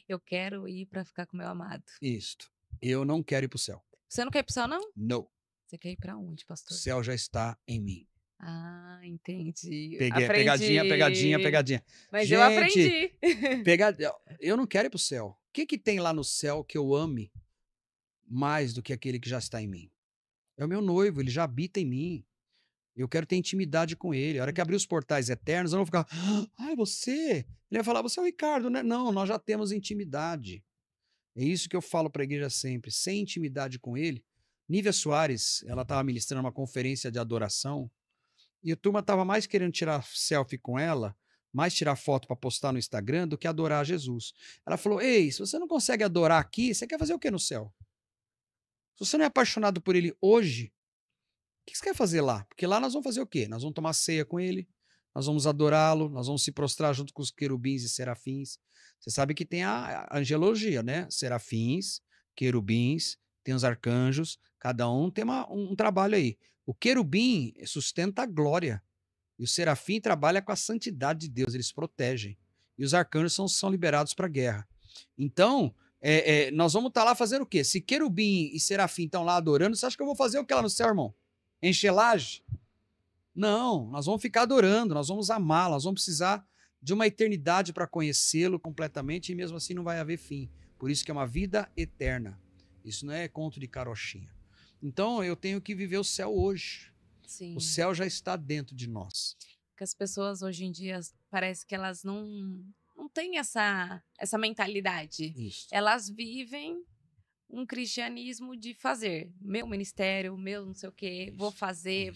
Speaker 2: Eu quero ir pra ficar com meu amado.
Speaker 1: Isto. Eu não quero ir pro céu.
Speaker 2: Você não quer ir pro céu, não?
Speaker 1: Não.
Speaker 2: Você quer ir pra onde,
Speaker 1: O
Speaker 2: pastor?
Speaker 1: céu já está em mim.
Speaker 2: Ah, entendi.
Speaker 1: Peguei,
Speaker 2: Aprendi.
Speaker 1: pegadinha.
Speaker 2: Mas
Speaker 1: Gente,
Speaker 2: eu aprendi.
Speaker 1: Eu não quero ir pro céu. O que tem lá no céu que eu ame mais do que aquele que já está em mim? É o meu noivo, ele já habita em mim. Eu quero ter intimidade com ele. A hora que abrir os portais eternos, eu não vou ficar, ai, você? Ele vai falar, você é o Ricardo, né? Não, nós já temos intimidade. É isso que eu falo para a igreja sempre. Sem intimidade com ele. Nívia Soares, ela estava ministrando uma conferência de adoração e a turma estava mais querendo tirar selfie com ela, mais tirar foto para postar no Instagram do que adorar a Jesus. Ela falou, ei, se você não consegue adorar aqui, você quer fazer o que no céu? Se você não é apaixonado por ele hoje, o que você quer fazer lá? Porque lá nós vamos fazer o quê? Nós vamos tomar ceia com ele, nós vamos adorá-lo, nós vamos se prostrar junto com os querubins e serafins. Você sabe que tem a angelologia, né? Serafins, querubins, tem os arcanjos, cada um tem um trabalho aí. O querubim sustenta a glória e o serafim trabalha com a santidade de Deus, eles protegem. E os arcanjos são liberados para a guerra. Então, nós vamos estar lá fazendo o quê? Se querubim e serafim estão lá adorando, você acha que eu vou fazer o que lá no céu, irmão? Encher laje? Não, nós vamos ficar adorando, nós vamos amá-lo, nós vamos precisar de uma eternidade para conhecê-lo completamente e mesmo assim não vai haver fim. Por isso que é uma vida eterna. Isso não é conto de carochinha. Então eu tenho que viver o céu hoje.
Speaker 2: Sim.
Speaker 1: O céu já está dentro de nós.
Speaker 2: Porque as pessoas hoje em dia parece que elas não têm essa mentalidade.
Speaker 1: Isso.
Speaker 2: Elas vivem um cristianismo de fazer. Meu ministério, meu não sei o quê, vou fazer.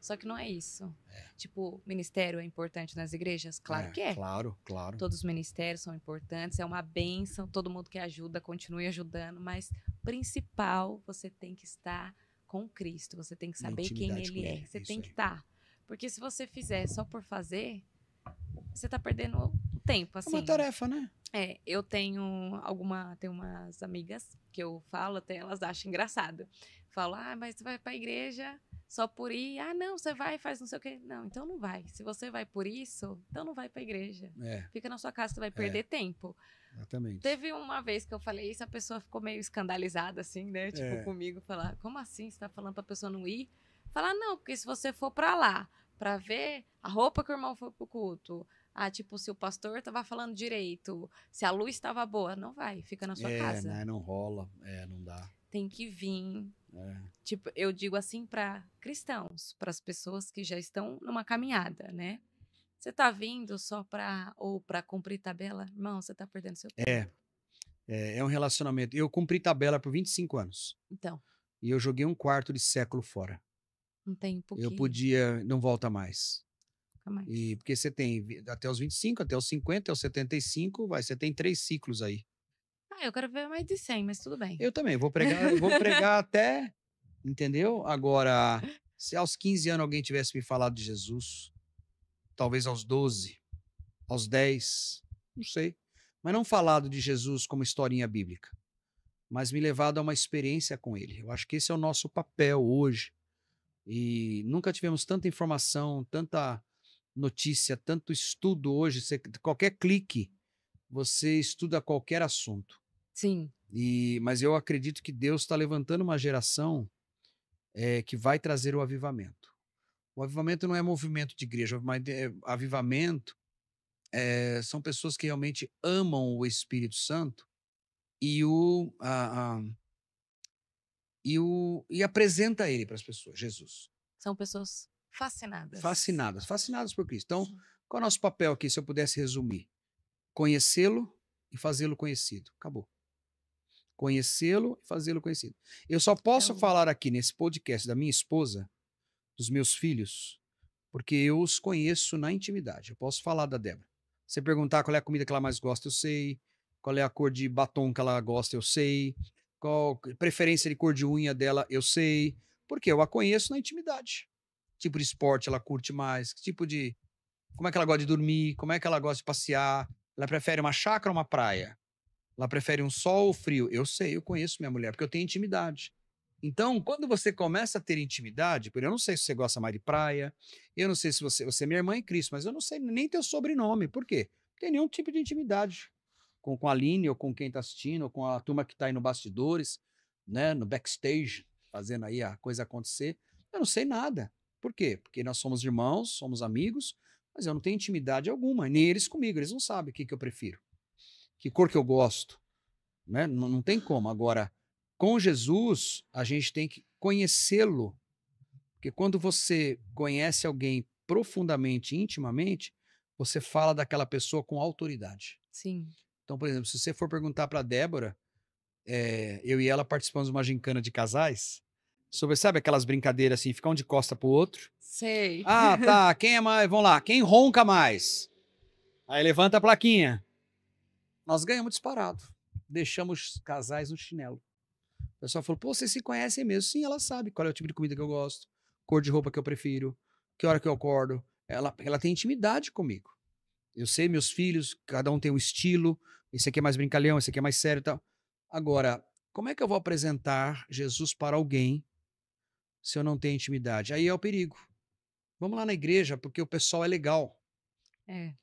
Speaker 2: Só que não é isso. Tipo, ministério é importante nas igrejas? Claro que é.
Speaker 1: Claro.
Speaker 2: Todos os ministérios são importantes, é uma bênção, todo mundo que ajuda, continue ajudando, mas principal, você tem que estar com Cristo, você tem que saber quem ele é, você tem que estar. Porque se você fizer só por fazer, você tá perdendo tempo,
Speaker 1: É uma
Speaker 2: assim.
Speaker 1: tarefa, né?
Speaker 2: Eu tenho umas amigas que eu falo, até elas acham engraçado. Falo, mas você vai pra igreja só por ir? Ah, não, você vai e faz não sei o quê. Não, então não vai. Se você vai por isso, então não vai pra igreja. Fica na sua casa, você vai perder tempo.
Speaker 1: Exatamente.
Speaker 2: Teve uma vez que eu falei isso, a pessoa ficou meio escandalizada, assim, né? Tipo, comigo, falar, como assim? Você tá falando pra pessoa não ir? Falar, não, porque se você for pra lá, pra ver a roupa que o irmão foi pro culto, tipo, se o pastor tava falando direito, se a luz estava boa, não vai, fica na sua casa.
Speaker 1: Né? Não rola, não dá.
Speaker 2: Tem que vir. Tipo, eu digo assim pra cristãos, pras pessoas que já estão numa caminhada, né? Você tá vindo só ou pra cumprir tabela? Irmão, você tá perdendo seu tempo.
Speaker 1: É um relacionamento. Eu cumpri tabela por 25 anos.
Speaker 2: Então.
Speaker 1: E eu joguei um quarto de século fora.
Speaker 2: Um tempo
Speaker 1: Eu
Speaker 2: que
Speaker 1: podia, não volta mais.
Speaker 2: nunca mais.
Speaker 1: E porque você tem até os 25, até os 50, até os 75, você tem 3 ciclos aí.
Speaker 2: Eu quero ver mais de 100, mas tudo bem.
Speaker 1: Eu também, vou pregar até, entendeu? Agora, se aos 15 anos alguém tivesse me falado de Jesus, talvez aos 12, aos 10, não sei, mas não falado de Jesus como historinha bíblica, mas me levado a uma experiência com ele. Eu acho que esse é o nosso papel hoje. E nunca tivemos tanta informação, tanta notícia, tanto estudo hoje. Qualquer clique, você estuda qualquer assunto.
Speaker 2: Sim.
Speaker 1: Mas eu acredito que Deus está levantando uma geração que vai trazer o avivamento. O avivamento não é movimento de igreja, mas avivamento são pessoas que realmente amam o Espírito Santo e apresenta ele para as pessoas, Jesus.
Speaker 2: São pessoas fascinadas.
Speaker 1: Fascinadas por Cristo. Então, qual é o nosso papel aqui, se eu pudesse resumir? Conhecê-lo e fazê-lo conhecido. Acabou. Conhecê-lo e fazê-lo conhecido. Eu só posso falar aqui nesse podcast da minha esposa, dos meus filhos, porque eu os conheço na intimidade. Eu posso falar da Débora. Você perguntar qual é a comida que ela mais gosta, eu sei. Qual é a cor de batom que ela gosta, eu sei. Qual a preferência de cor de unha dela, eu sei. Porque eu a conheço na intimidade. Que tipo de esporte ela curte mais, que tipo de... Como é que ela gosta de dormir, como é que ela gosta de passear. Ela prefere uma chácara ou uma praia? Ela prefere um sol ou frio? Eu sei, eu conheço minha mulher, porque eu tenho intimidade. Então, quando você começa a ter intimidade, eu não sei se você gosta mais de praia, eu não sei se você é minha irmã em Cristo, mas eu não sei nem teu sobrenome. Por quê? Não tem nenhum tipo de intimidade com a Aline, ou com quem está assistindo, ou com a turma que está aí no bastidores, né, no backstage, fazendo aí a coisa acontecer. Eu não sei nada. Por quê? Porque nós somos irmãos, somos amigos, mas eu não tenho intimidade alguma, nem eles comigo, eles não sabem o que eu prefiro, que cor que eu gosto, né? Não tem como. Agora, com Jesus, a gente tem que conhecê-lo, porque quando você conhece alguém profundamente, intimamente, você fala daquela pessoa com autoridade.
Speaker 2: Sim.
Speaker 1: Então, por exemplo, se você for perguntar para a Débora, eu e ela participamos de uma gincana de casais, sobre, sabe aquelas brincadeiras assim, ficar um de costa pro outro?
Speaker 2: Sei.
Speaker 1: Ah, tá, quem é mais? Vamos lá, quem ronca mais? Aí levanta a plaquinha. Nós ganhamos disparado. Deixamos os casais no chinelo. O pessoal falou, pô, vocês se conhecem mesmo? Sim, ela sabe qual é o tipo de comida que eu gosto, cor de roupa que eu prefiro, que hora que eu acordo. Ela tem intimidade comigo. Eu sei, meus filhos, cada um tem um estilo. Esse aqui é mais brincalhão, esse aqui é mais sério e tal. Agora, como é que eu vou apresentar Jesus para alguém se eu não tenho intimidade? Aí é o perigo. Vamos lá na igreja, porque o pessoal é legal.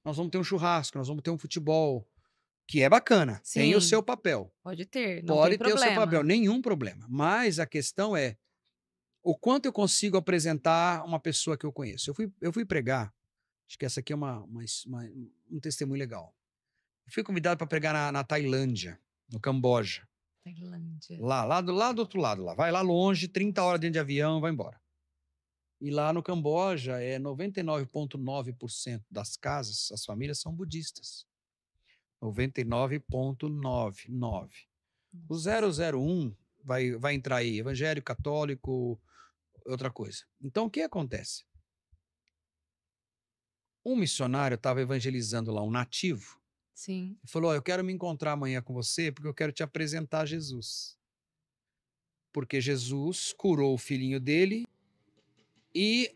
Speaker 1: Nós vamos ter um churrasco, nós vamos ter um futebol, que é bacana.
Speaker 2: Sim.
Speaker 1: Tem o seu papel.
Speaker 2: Pode ter, não
Speaker 1: Pode
Speaker 2: tem
Speaker 1: ter
Speaker 2: problema.
Speaker 1: o seu papel, nenhum problema. Mas a questão é o quanto eu consigo apresentar uma pessoa que eu conheço. Eu fui pregar, acho que essa aqui é um testemunho legal. Eu fui convidado para pregar na Tailândia, no Camboja.
Speaker 2: Tailândia.
Speaker 1: Lá do outro lado, lá. Vai lá longe, 30 horas dentro de avião, vai embora. E lá no Camboja, 99,9% das casas, as famílias são budistas. 99,99. O 001 vai entrar aí, evangélico, católico, outra coisa. Então, o que acontece? Um missionário estava evangelizando lá, um nativo.
Speaker 2: Sim.
Speaker 1: E falou, eu quero me encontrar amanhã com você porque eu quero te apresentar Jesus. Porque Jesus curou o filhinho dele e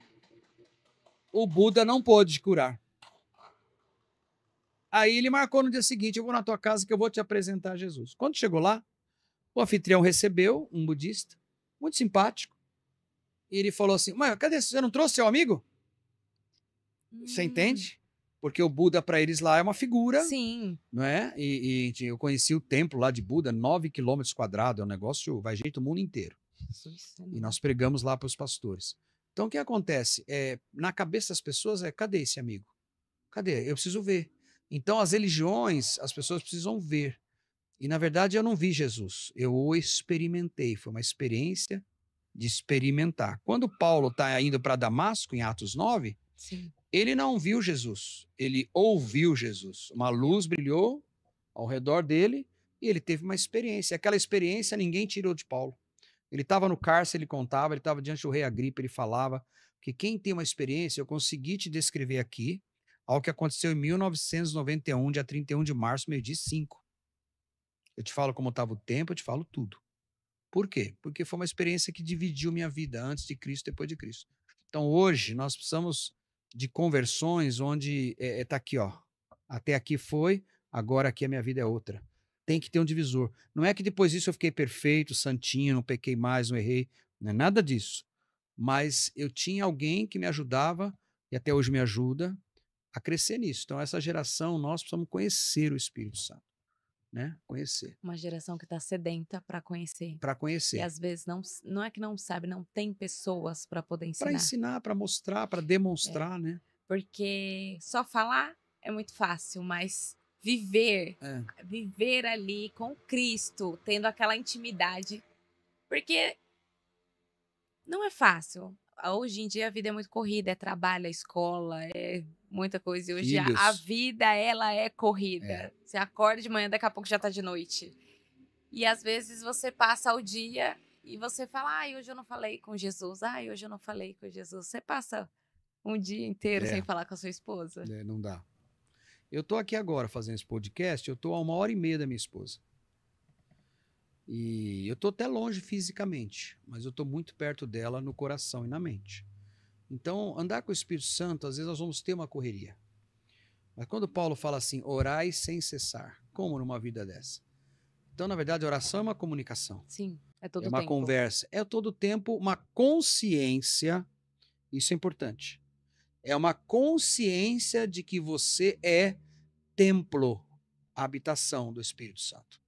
Speaker 1: o Buda não pôde curar. Aí ele marcou no dia seguinte, eu vou na tua casa que eu vou te apresentar Jesus. Quando chegou lá, o anfitrião recebeu um budista, muito simpático, e ele falou assim, mas cadê, você não trouxe seu amigo? Você entende? Porque o Buda para eles lá é uma figura,
Speaker 2: Sim.
Speaker 1: não é? E eu conheci o templo lá de Buda, 9 quilômetros quadrados, é um negócio, vai gente o mundo inteiro.
Speaker 2: Jesus,
Speaker 1: E nós pregamos lá para os pastores. Então o que acontece? Na cabeça das pessoas cadê esse amigo? Cadê? Eu preciso ver. Então as religiões, as pessoas precisam ver. E na verdade eu não vi Jesus, eu o experimentei, foi uma experiência de experimentar. Quando Paulo está indo para Damasco, em Atos 9,
Speaker 2: Sim.
Speaker 1: ele não viu Jesus, ele ouviu Jesus. Uma luz brilhou ao redor dele e ele teve uma experiência. Aquela experiência ninguém tirou de Paulo. Ele estava no cárcere, ele contava, ele estava diante do rei Agripa, ele falava que quem tem uma experiência, eu consegui te descrever aqui, algo que aconteceu em 1991, dia 31 de março, meio-dia 5. Eu te falo como estava o tempo, eu te falo tudo. Por quê? Porque foi uma experiência que dividiu minha vida antes de Cristo e depois de Cristo. Então hoje nós precisamos de conversões onde tá aqui, ó. Até aqui foi, agora aqui a minha vida é outra. Tem que ter um divisor. Não é que depois disso eu fiquei perfeito, santinho, não pequei mais, não errei. Não é nada disso. Mas eu tinha alguém que me ajudava, e até hoje me ajuda, a crescer nisso. Então essa geração, nós precisamos conhecer o Espírito Santo. Né? Conhecer.
Speaker 2: Uma geração que está sedenta para conhecer.
Speaker 1: Para conhecer.
Speaker 2: E às vezes não é que não sabe, não tem pessoas para poder ensinar.
Speaker 1: Para ensinar, para mostrar, para demonstrar, né?
Speaker 2: Porque só falar é muito fácil, mas viver ali com Cristo, tendo aquela intimidade, porque não é fácil. Hoje em dia a vida é muito corrida, é trabalho, é escola, é muita coisa. E hoje a vida, ela é corrida. Você acorda de manhã, daqui a pouco já tá de noite. E às vezes você passa o dia e você fala, ai, hoje eu não falei com Jesus. Ai, hoje eu não falei com Jesus. Você passa um dia inteiro sem falar com a sua esposa.
Speaker 1: Não dá. Eu tô aqui agora fazendo esse podcast, eu tô a 1h30 da minha esposa. E eu tô até longe fisicamente, mas eu tô muito perto dela no coração e na mente. Então, andar com o Espírito Santo, às vezes nós vamos ter uma correria. Mas quando Paulo fala assim, orai sem cessar, como numa vida dessa? Então, na verdade, a oração é uma comunicação.
Speaker 2: Sim, é todo
Speaker 1: tempo. É uma conversa. É todo tempo uma consciência, isso é importante. É uma consciência de que você é templo, habitação do Espírito Santo.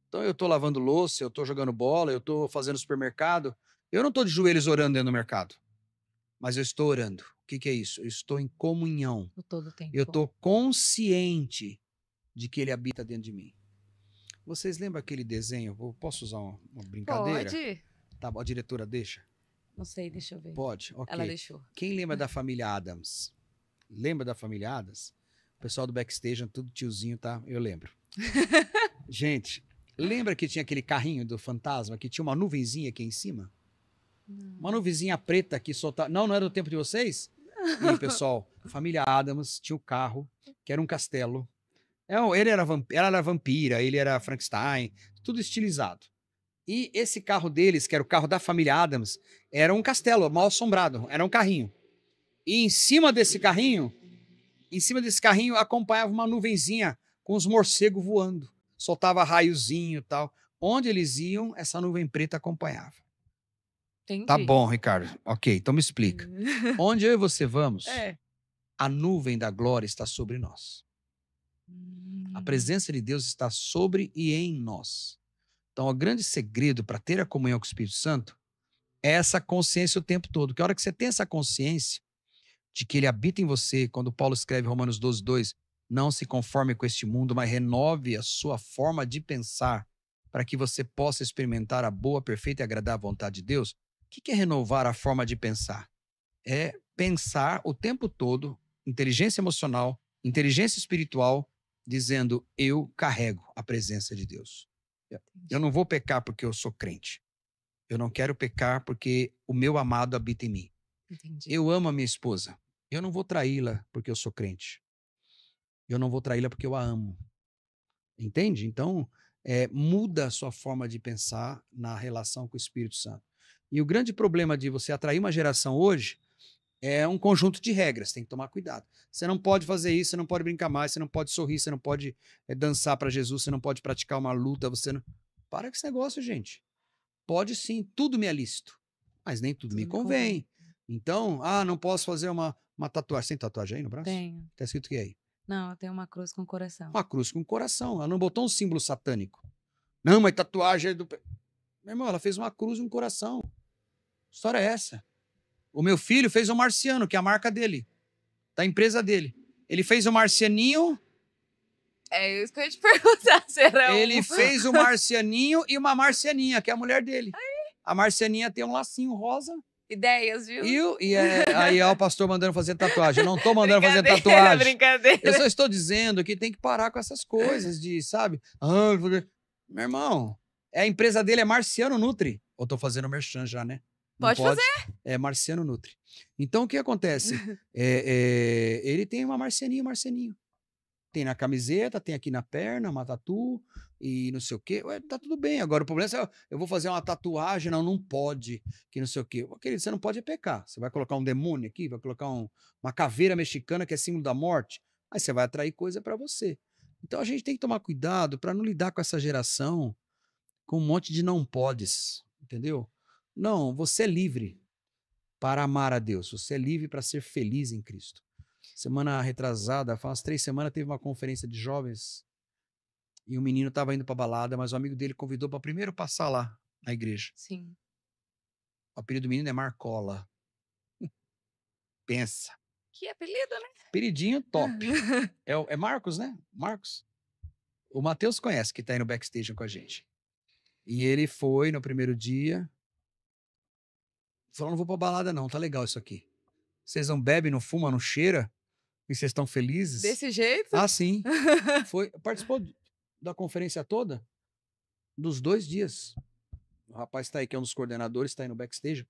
Speaker 1: Então eu estou lavando louça, eu estou jogando bola, eu estou fazendo supermercado. Eu não estou de joelhos orando dentro do mercado, mas eu estou orando. O que é isso? Eu estou em comunhão.
Speaker 2: Todo tempo.
Speaker 1: Eu estou consciente de que ele habita dentro de mim. Vocês lembram aquele desenho? Eu posso usar uma brincadeira?
Speaker 2: Pode.
Speaker 1: Tá, a diretora deixa?
Speaker 2: Não sei, deixa eu ver.
Speaker 1: Pode, ok.
Speaker 2: Ela deixou.
Speaker 1: Quem lembra da família Addams? Lembra da família Addams? O pessoal do backstage, tudo tiozinho, tá? Eu lembro. Gente, lembra que tinha aquele carrinho do fantasma que tinha uma nuvenzinha aqui em cima?
Speaker 2: Não.
Speaker 1: Uma nuvenzinha preta que soltava... Não era do tempo de vocês? E pessoal, família Addams tinha o carro, que era um castelo. Ela era vampira, ele era Frankenstein, tudo estilizado. E esse carro deles, que era o carro da família Addams, era um castelo mal assombrado, era um carrinho. E em cima desse carrinho acompanhava uma nuvenzinha com os morcegos voando. Soltava raiozinho e tal. Onde eles iam, essa nuvem preta acompanhava.
Speaker 2: Entendi.
Speaker 1: Tá bom, Ricardo. Ok, então me explica. Onde eu e você vamos, a nuvem da glória está sobre nós. A presença de Deus está sobre e em nós. Então, o grande segredo para ter a comunhão com o Espírito Santo é essa consciência o tempo todo. Que a hora que você tem essa consciência de que ele habita em você, quando Paulo escreve Romanos 12:2, não se conforme com este mundo, mas renove a sua forma de pensar para que você possa experimentar a boa, perfeita e agradável vontade de Deus. O que é renovar a forma de pensar? É pensar o tempo todo, inteligência emocional, inteligência espiritual, dizendo, eu carrego a presença de Deus. Eu não vou pecar porque eu sou crente. Eu não quero pecar porque o meu amado habita em mim.
Speaker 2: Entendi.
Speaker 1: Eu amo a minha esposa. Eu não vou traí-la porque eu sou crente. Eu não vou traí-la porque eu a amo. Entende? Então, muda a sua forma de pensar na relação com o Espírito Santo. E o grande problema de você atrair uma geração hoje É um conjunto de regras, tem que tomar cuidado. Você não pode fazer isso, você não pode brincar mais, você não pode sorrir, você não pode dançar para Jesus, você não pode praticar uma luta, você não... Para com esse negócio, gente. Pode sim, tudo me é lícito, mas nem tudo
Speaker 2: Tudo
Speaker 1: me
Speaker 2: me convém.
Speaker 1: convém. Então, não posso fazer uma tatuagem. Tem tatuagem aí no braço?
Speaker 2: Tenho.
Speaker 1: Tá escrito o que aí?
Speaker 2: Não, eu tenho uma cruz com coração.
Speaker 1: Uma cruz com coração. Ela não botou um símbolo satânico. Não, mas tatuagem é do... Meu irmão, ela fez uma cruz e um coração. Que história é essa? O meu filho fez um marciano, que é a marca dele, da empresa dele. Ele fez um marcianinho.
Speaker 2: É isso que eu ia te perguntar, será
Speaker 1: Ele fez um marcianinho e uma marcianinha, que é a mulher dele. A marcianinha tem um lacinho rosa.
Speaker 2: Ideias, viu?
Speaker 1: Aí, ó, o pastor mandando fazer tatuagem. Eu não tô mandando fazer
Speaker 2: Brincadeira,
Speaker 1: tatuagem.
Speaker 2: brincadeira.
Speaker 1: Eu só estou dizendo que tem que parar com essas coisas de, sabe? Meu irmão, a empresa dele é Marciano Nutri. Eu tô fazendo merchan já, né? Não
Speaker 2: Pode fazer.
Speaker 1: É Marciano Nutri. Então, o que acontece? Ele tem uma marcianinho. Tem na camiseta, tem aqui na perna, uma tatu e não sei o quê. Ué, tá tudo bem. Agora, o problema é eu vou fazer uma tatuagem, não pode, que não sei o quê. Querido, você não pode pecar. Você vai colocar um demônio aqui, vai colocar uma caveira mexicana que é símbolo da morte, aí você vai atrair coisa para você. Então, a gente tem que tomar cuidado para não lidar com essa geração com um monte de não podes, entendeu? Não, você é livre para amar a Deus. Você é livre para ser feliz em Cristo. Semana retrasada, faz umas 3 semanas, teve uma conferência de jovens e o menino estava indo para balada, mas o amigo dele convidou para primeiro passar lá na igreja.
Speaker 2: Sim.
Speaker 1: O apelido do menino é Marcola. Pensa.
Speaker 2: Que apelido, né?
Speaker 1: Apelidinho top. É Marcos, né? Marcos. O Matheus conhece, que está aí no backstage com a gente. E ele foi no primeiro dia. Falou, não vou pra balada não, tá legal isso aqui. Vocês não bebem, não fumam, não cheira? E vocês estão felizes?
Speaker 2: Desse jeito?
Speaker 1: Ah, sim. Participou da conferência toda? Dos 2 dias. O rapaz está aí, que é um dos coordenadores, está aí no backstage.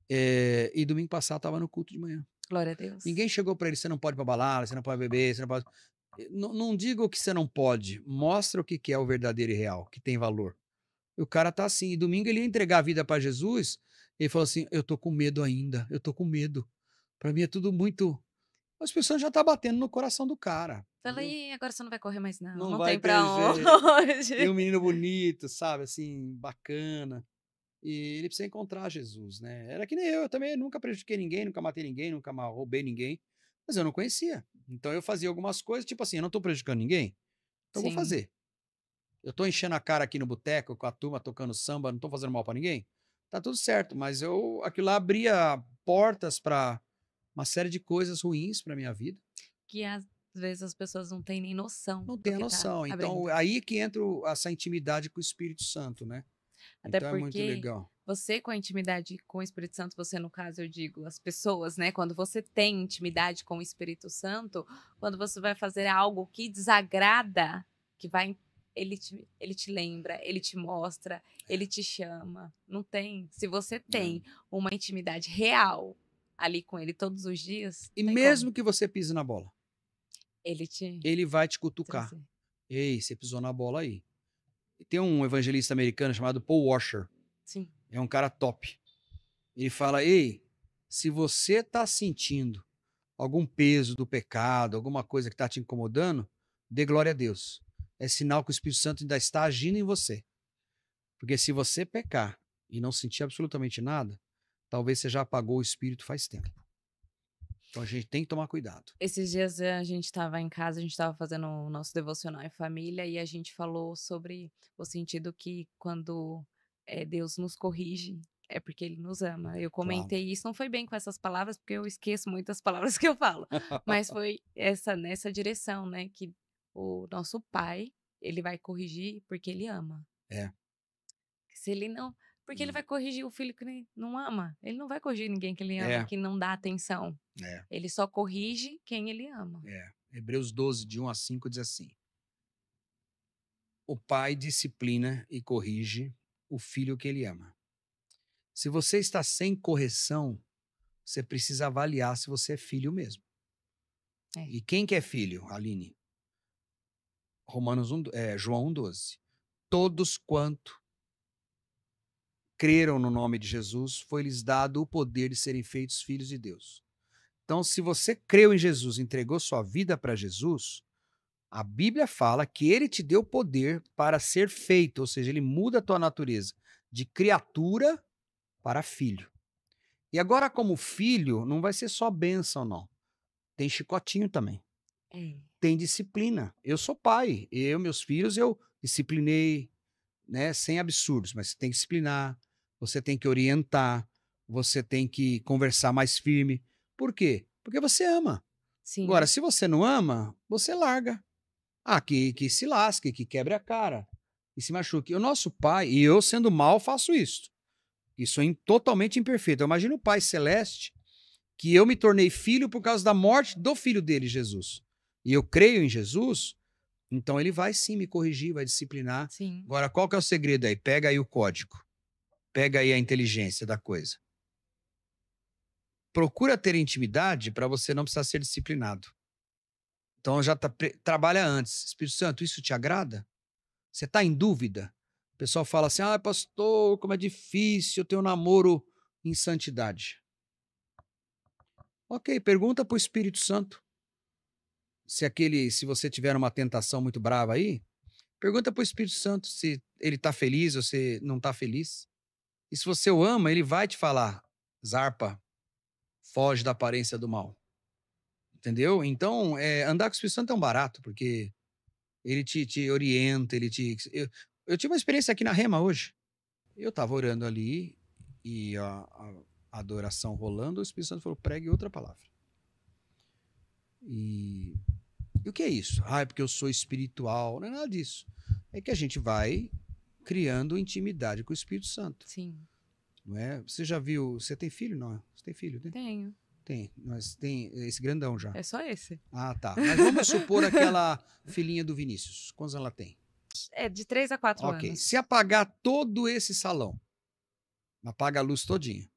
Speaker 1: E domingo passado estava no culto de manhã.
Speaker 2: Glória a Deus.
Speaker 1: Ninguém chegou para ele, você não pode ir pra balada, você não pode beber, você não pode... Não diga o que você não pode, mostra o que é o verdadeiro e real, que tem valor. E o cara tá assim, e domingo ele ia entregar a vida para Jesus, ele falou assim, eu tô com medo ainda, eu tô com medo. Para mim é tudo muito... As pessoas já tá batendo no coração do cara.
Speaker 2: Falei, agora você não vai correr mais não.
Speaker 1: Não
Speaker 2: Tem
Speaker 1: vai
Speaker 2: pra
Speaker 1: ter jeito.
Speaker 2: onde.
Speaker 1: E um menino bonito, sabe, assim, bacana. E ele precisa encontrar Jesus, né? Era que nem eu também nunca prejudiquei ninguém, nunca matei ninguém, nunca roubei ninguém, mas eu não conhecia. Então eu fazia algumas coisas, tipo assim, eu não tô prejudicando ninguém, então eu vou
Speaker 2: Sim.
Speaker 1: fazer. Eu tô enchendo a cara aqui no boteco com a turma tocando samba, não tô fazendo mal pra ninguém? Tá tudo certo, mas aquilo lá abria portas para uma série de coisas ruins pra minha vida.
Speaker 2: Que às vezes as pessoas não têm nem noção
Speaker 1: Não
Speaker 2: do
Speaker 1: tem a
Speaker 2: que tá
Speaker 1: noção. Então,
Speaker 2: abrindo.
Speaker 1: aí que entra essa intimidade com o Espírito Santo, né?
Speaker 2: Até
Speaker 1: Então é muito
Speaker 2: porque
Speaker 1: legal.
Speaker 2: você com a intimidade com o Espírito Santo, você no caso eu digo, as pessoas, né? Quando você tem intimidade com o Espírito Santo, quando você vai fazer algo que desagrada, que vai ele te lembra, ele te mostra, ele te chama. Não tem. Se você tem uma intimidade real ali com ele todos os dias,
Speaker 1: E
Speaker 2: tem
Speaker 1: mesmo
Speaker 2: como.
Speaker 1: que você pise na bola,
Speaker 2: Ele
Speaker 1: ele vai te cutucar.
Speaker 2: trazer.
Speaker 1: Ei, você pisou na bola aí. Tem um evangelista americano chamado Paul Washer.
Speaker 2: Sim.
Speaker 1: É um cara top. Ele fala, ei, se você tá sentindo algum peso do pecado, alguma coisa que tá te incomodando, dê glória a Deus. É sinal que o Espírito Santo ainda está agindo em você. Porque se você pecar e não sentir absolutamente nada, talvez você já apagou o Espírito faz tempo. Então a gente tem que tomar cuidado.
Speaker 2: Esses dias a gente estava em casa, a gente estava fazendo o nosso devocional em família e a gente falou sobre o sentido que quando Deus nos corrige, é porque Ele nos ama. Eu comentei isso, não foi bem com essas palavras, porque eu esqueço muitas palavras que eu falo, mas foi nessa direção, né? Que o nosso Pai, Ele vai corrigir porque Ele ama.
Speaker 1: É.
Speaker 2: Se Ele não... Porque Ele vai corrigir o filho que Ele não ama. Ele não vai corrigir ninguém que Ele ama, que não dá atenção. Ele só corrige quem Ele ama.
Speaker 1: Hebreus 12, de 1 a 5, diz assim: o pai disciplina e corrige o filho que ele ama. Se você está sem correção, você precisa avaliar se você é filho mesmo. E quem que é filho, Aline? João 1,12. Todos quanto creram no nome de Jesus, foi-lhes dado o poder de serem feitos filhos de Deus. Então, se você creu em Jesus, entregou sua vida para Jesus, a Bíblia fala que ele te deu poder para ser feito, ou seja, ele muda a tua natureza de criatura para filho. E agora, como filho, não vai ser só bênção, não. Tem chicotinho também. Tem disciplina. Eu sou pai. Meus filhos, eu disciplinei, né, sem absurdos, mas você tem que disciplinar, você tem que orientar, você tem que conversar mais firme. Por quê? Porque você ama.
Speaker 2: Sim.
Speaker 1: Agora, se você não ama, você larga. Que se lasque, que quebre a cara, e se machuque. O nosso pai, e eu sendo mal, faço isso. Isso é totalmente imperfeito. Eu imagino o Pai Celeste, que eu me tornei filho por causa da morte do filho dele, Jesus. E eu creio em Jesus, então ele vai sim me corrigir, vai disciplinar.
Speaker 2: Sim.
Speaker 1: Agora, qual que é o segredo aí? Pega aí o código. Pega aí a inteligência da coisa. Procura ter intimidade para você não precisar ser disciplinado. Então já trabalha antes. Espírito Santo, isso te agrada? Você está em dúvida? O pessoal fala assim, pastor, como é difícil, eu tenho um namoro em santidade. Ok, pergunta para o Espírito Santo. Se você tiver uma tentação muito brava aí, pergunta para o Espírito Santo se ele está feliz ou se não está feliz. E se você o ama, ele vai te falar, zarpa, foge da aparência do mal. Entendeu? Então, andar com o Espírito Santo é um barato, porque ele te orienta, Eu tive uma experiência aqui na Rema hoje. Eu estava orando ali e a adoração rolando, o Espírito Santo falou, pregue outra palavra. E o que é isso? É porque eu sou espiritual. Não é nada disso. É que a gente vai criando intimidade com o Espírito Santo.
Speaker 2: Sim.
Speaker 1: Não é? Você já viu... Você tem filho? Não, você tem filho, né?
Speaker 2: Tenho.
Speaker 1: Tem, mas tem esse grandão já.
Speaker 2: É só esse.
Speaker 1: Ah, tá. Mas vamos supor aquela filhinha do Vinícius. Quantos ela tem?
Speaker 2: É de 3 a 4
Speaker 1: Ok.
Speaker 2: anos.
Speaker 1: Se apagar todo esse salão, apaga a luz todinha.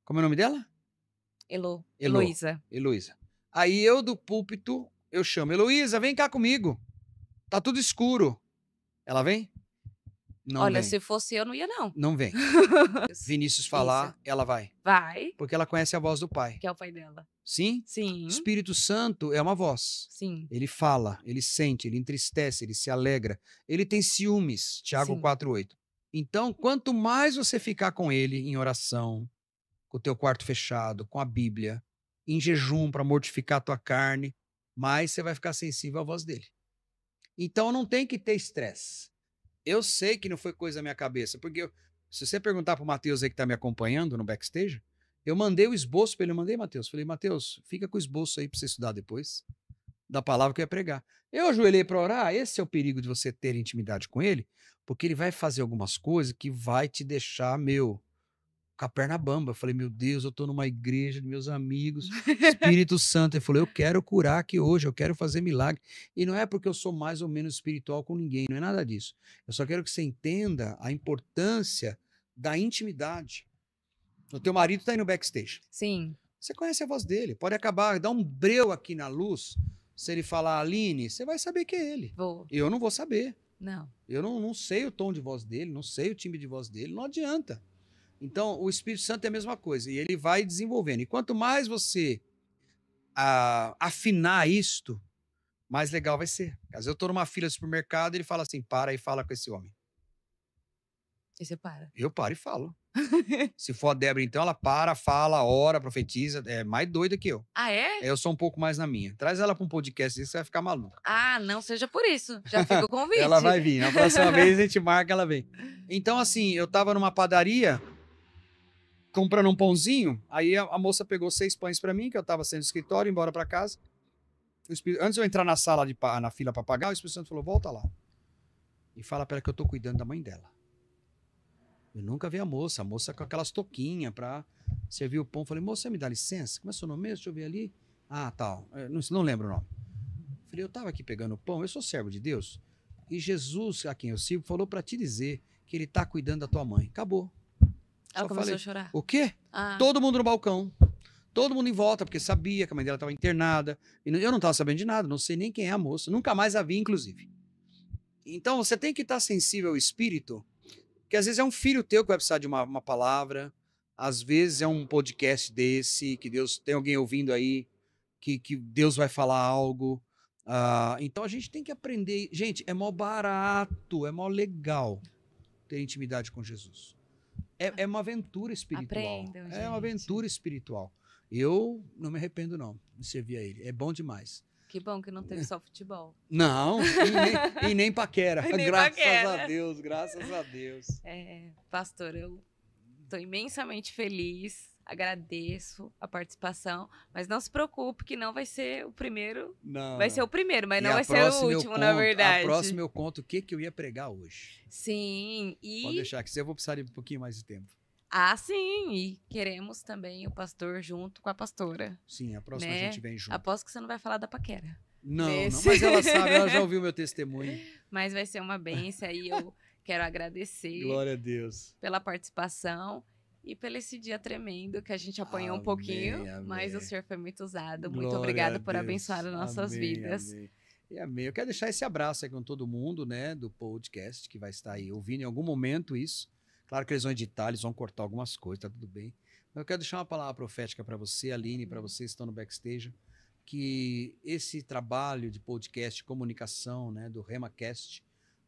Speaker 1: Como é o nome dela?
Speaker 2: Heloísa.
Speaker 1: Heloísa. Aí eu do púlpito, eu chamo, Heloísa, vem cá comigo. Tá tudo escuro. Ela vem? Não
Speaker 2: Olha,
Speaker 1: vem.
Speaker 2: se fosse eu, não ia, não.
Speaker 1: Não vem. Vinícius falar,
Speaker 2: Isso.
Speaker 1: ela vai.
Speaker 2: Vai.
Speaker 1: Porque ela conhece a voz do pai.
Speaker 2: Que é o pai dela.
Speaker 1: Sim?
Speaker 2: Sim.
Speaker 1: O Espírito Santo é uma voz.
Speaker 2: Sim.
Speaker 1: Ele fala, ele sente, ele entristece, ele se alegra. Ele tem ciúmes, Tiago 4:8. Então, quanto mais você ficar com ele em oração, com o teu quarto fechado, com a Bíblia, em jejum para mortificar a tua carne, mais você vai ficar sensível à voz dele. Então, não tem que ter estresse. Eu sei que não foi coisa da minha cabeça, porque se você perguntar para o Matheus aí que está me acompanhando no backstage, eu mandei o esboço para ele, Matheus. Falei, Matheus, fica com o esboço aí para você estudar depois da palavra que eu ia pregar. Eu ajoelhei para orar, esse é o perigo de você ter intimidade com ele, porque ele vai fazer algumas coisas que vai te deixar, com a perna bamba. Eu falei, meu Deus, eu estou numa igreja de meus amigos, Espírito Santo. Ele falou, eu quero curar aqui hoje, eu quero fazer milagre. E não é porque eu sou mais ou menos espiritual com ninguém, não é nada disso. Eu só quero que você entenda a importância da intimidade. O teu marido está aí no backstage.
Speaker 2: Sim.
Speaker 1: Você conhece a voz dele. Pode acabar, dar um breu aqui na luz. Se ele falar Aline, você vai saber que é ele.
Speaker 2: Vou.
Speaker 1: Eu não vou saber.
Speaker 2: Não.
Speaker 1: Eu não sei o tom de voz dele, não sei o timbre de voz dele, não adianta. Então, o Espírito Santo é a mesma coisa. E ele vai desenvolvendo. E quanto mais você afinar isto, mais legal vai ser. Às vezes eu estou numa fila de supermercado e ele fala assim, para e fala com esse homem.
Speaker 2: E você para.
Speaker 1: Eu paro e falo. Se for a Débora, então, ela para, fala, ora, profetiza. É mais doida que eu.
Speaker 2: Ah, é?
Speaker 1: Eu sou um pouco mais na minha. Traz ela para um podcast, você vai ficar maluca.
Speaker 2: Ah, não seja por isso. Já fica o convite.
Speaker 1: Ela vai vir. Na próxima vez a gente marca, ela vem. Então, assim, eu tava numa padaria comprando um pãozinho, aí a moça pegou 6 pães para mim, que eu tava saindo do escritório, embora para casa. Antes de eu entrar na sala, na fila para pagar, o Espírito Santo falou, volta lá. E fala para ela que eu tô cuidando da mãe dela. Eu nunca vi a moça com aquelas toquinhas para servir o pão. Falei, moça, me dá licença? Como é seu nome mesmo? Deixa eu ver ali. Ah, tal. Não lembro o nome. Falei, eu tava aqui pegando o pão, eu sou servo de Deus. E Jesus, a quem eu sirvo, falou para te dizer que ele tá cuidando da tua mãe. Acabou.
Speaker 2: Ela
Speaker 1: Só
Speaker 2: começou
Speaker 1: falei,
Speaker 2: a chorar.
Speaker 1: o quê?
Speaker 2: Ah.
Speaker 1: Todo mundo no balcão. Todo mundo em volta, porque sabia que a mãe dela estava internada. E eu não estava sabendo de nada, não sei nem quem é a moça. Nunca mais a vi, inclusive. Então, você tem que estar sensível ao espírito, que às vezes é um filho teu que vai precisar de uma palavra. Às vezes é um podcast desse, que Deus tem alguém ouvindo aí, que Deus vai falar algo. Então a gente tem que aprender. Gente, é mó barato, é mó legal ter intimidade com Jesus. É uma aventura espiritual.
Speaker 2: Aprendam,
Speaker 1: É uma
Speaker 2: gente.
Speaker 1: aventura espiritual. Eu não me arrependo, não, de servir a ele. É bom demais.
Speaker 2: Que bom que não teve só futebol.
Speaker 1: Não, e nem paquera.
Speaker 2: E nem
Speaker 1: Graças
Speaker 2: paquera.
Speaker 1: a Deus, graças a Deus.
Speaker 2: Pastor, eu estou imensamente feliz, agradeço a participação, mas não se preocupe que não vai ser o primeiro.
Speaker 1: Não,
Speaker 2: Vai ser o primeiro, mas
Speaker 1: E
Speaker 2: não
Speaker 1: a
Speaker 2: vai ser o
Speaker 1: próxima eu
Speaker 2: último,
Speaker 1: conto-
Speaker 2: na verdade.
Speaker 1: A próxima eu conto o que eu ia pregar hoje.
Speaker 2: Sim,
Speaker 1: Pode deixar, que eu vou precisar de um pouquinho mais de tempo.
Speaker 2: sim, e queremos também o pastor junto com a pastora.
Speaker 1: Sim, a próxima
Speaker 2: Né?
Speaker 1: a gente vem junto.
Speaker 2: Aposto que você não vai falar da paquera.
Speaker 1: Não,
Speaker 2: Nesse.
Speaker 1: mas ela sabe, ela já ouviu meu testemunho.
Speaker 2: Mas vai ser uma bênção e eu quero agradecer
Speaker 1: Glória a Deus.
Speaker 2: pela participação e pelo esse dia tremendo que a gente apanhou um
Speaker 1: Amém,
Speaker 2: pouquinho,
Speaker 1: amém.
Speaker 2: mas o Senhor foi muito usado. Muito
Speaker 1: Glória
Speaker 2: obrigada
Speaker 1: a
Speaker 2: por
Speaker 1: Deus.
Speaker 2: abençoar as nossas
Speaker 1: Amém,
Speaker 2: vidas.
Speaker 1: Amém. E amém. Eu quero deixar esse abraço aí com todo mundo, né, do podcast, que vai estar aí ouvindo em algum momento isso. Claro que eles vão editar, eles vão cortar algumas coisas, tá tudo bem. Mas eu quero deixar uma palavra profética para você, Aline, para vocês que estão no backstage, que esse trabalho de podcast, comunicação, né, do RemaCast,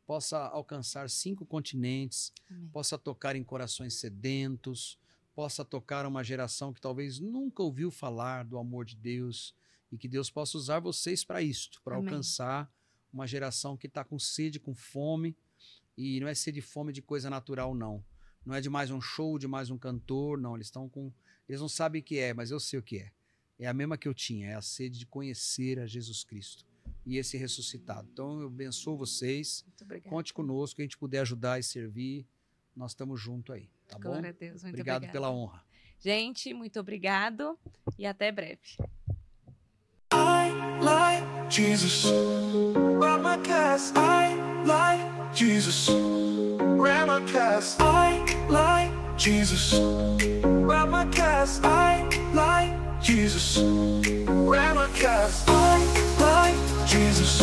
Speaker 1: possa alcançar 5 continentes,
Speaker 2: Amém.
Speaker 1: possa tocar em corações sedentos, possa tocar uma geração que talvez nunca ouviu falar do amor de Deus e que Deus possa usar vocês para isto, para
Speaker 2: Amém.
Speaker 1: alcançar uma geração que está com sede, com fome, e não é sede e fome de coisa natural, não. Não é de mais um show, de mais um cantor, não. Eles não sabem o que é, mas eu sei o que é. É a mesma que eu tinha, é a sede de conhecer a Jesus Cristo e esse ressuscitado. Então eu abençoo vocês,
Speaker 2: Muito obrigada.
Speaker 1: conte conosco, que a gente puder ajudar e servir, nós estamos juntos aí, tá bom?
Speaker 2: Glória a Deus. Muito
Speaker 1: Obrigado
Speaker 2: obrigada.
Speaker 1: pela honra.
Speaker 2: Gente, muito obrigado e até breve.
Speaker 3: I like Jesus. Ramacast. I like Jesus. Ramacast. I like Jesus. Ramacast. I like Jesus. Ramacast. I like Jesus.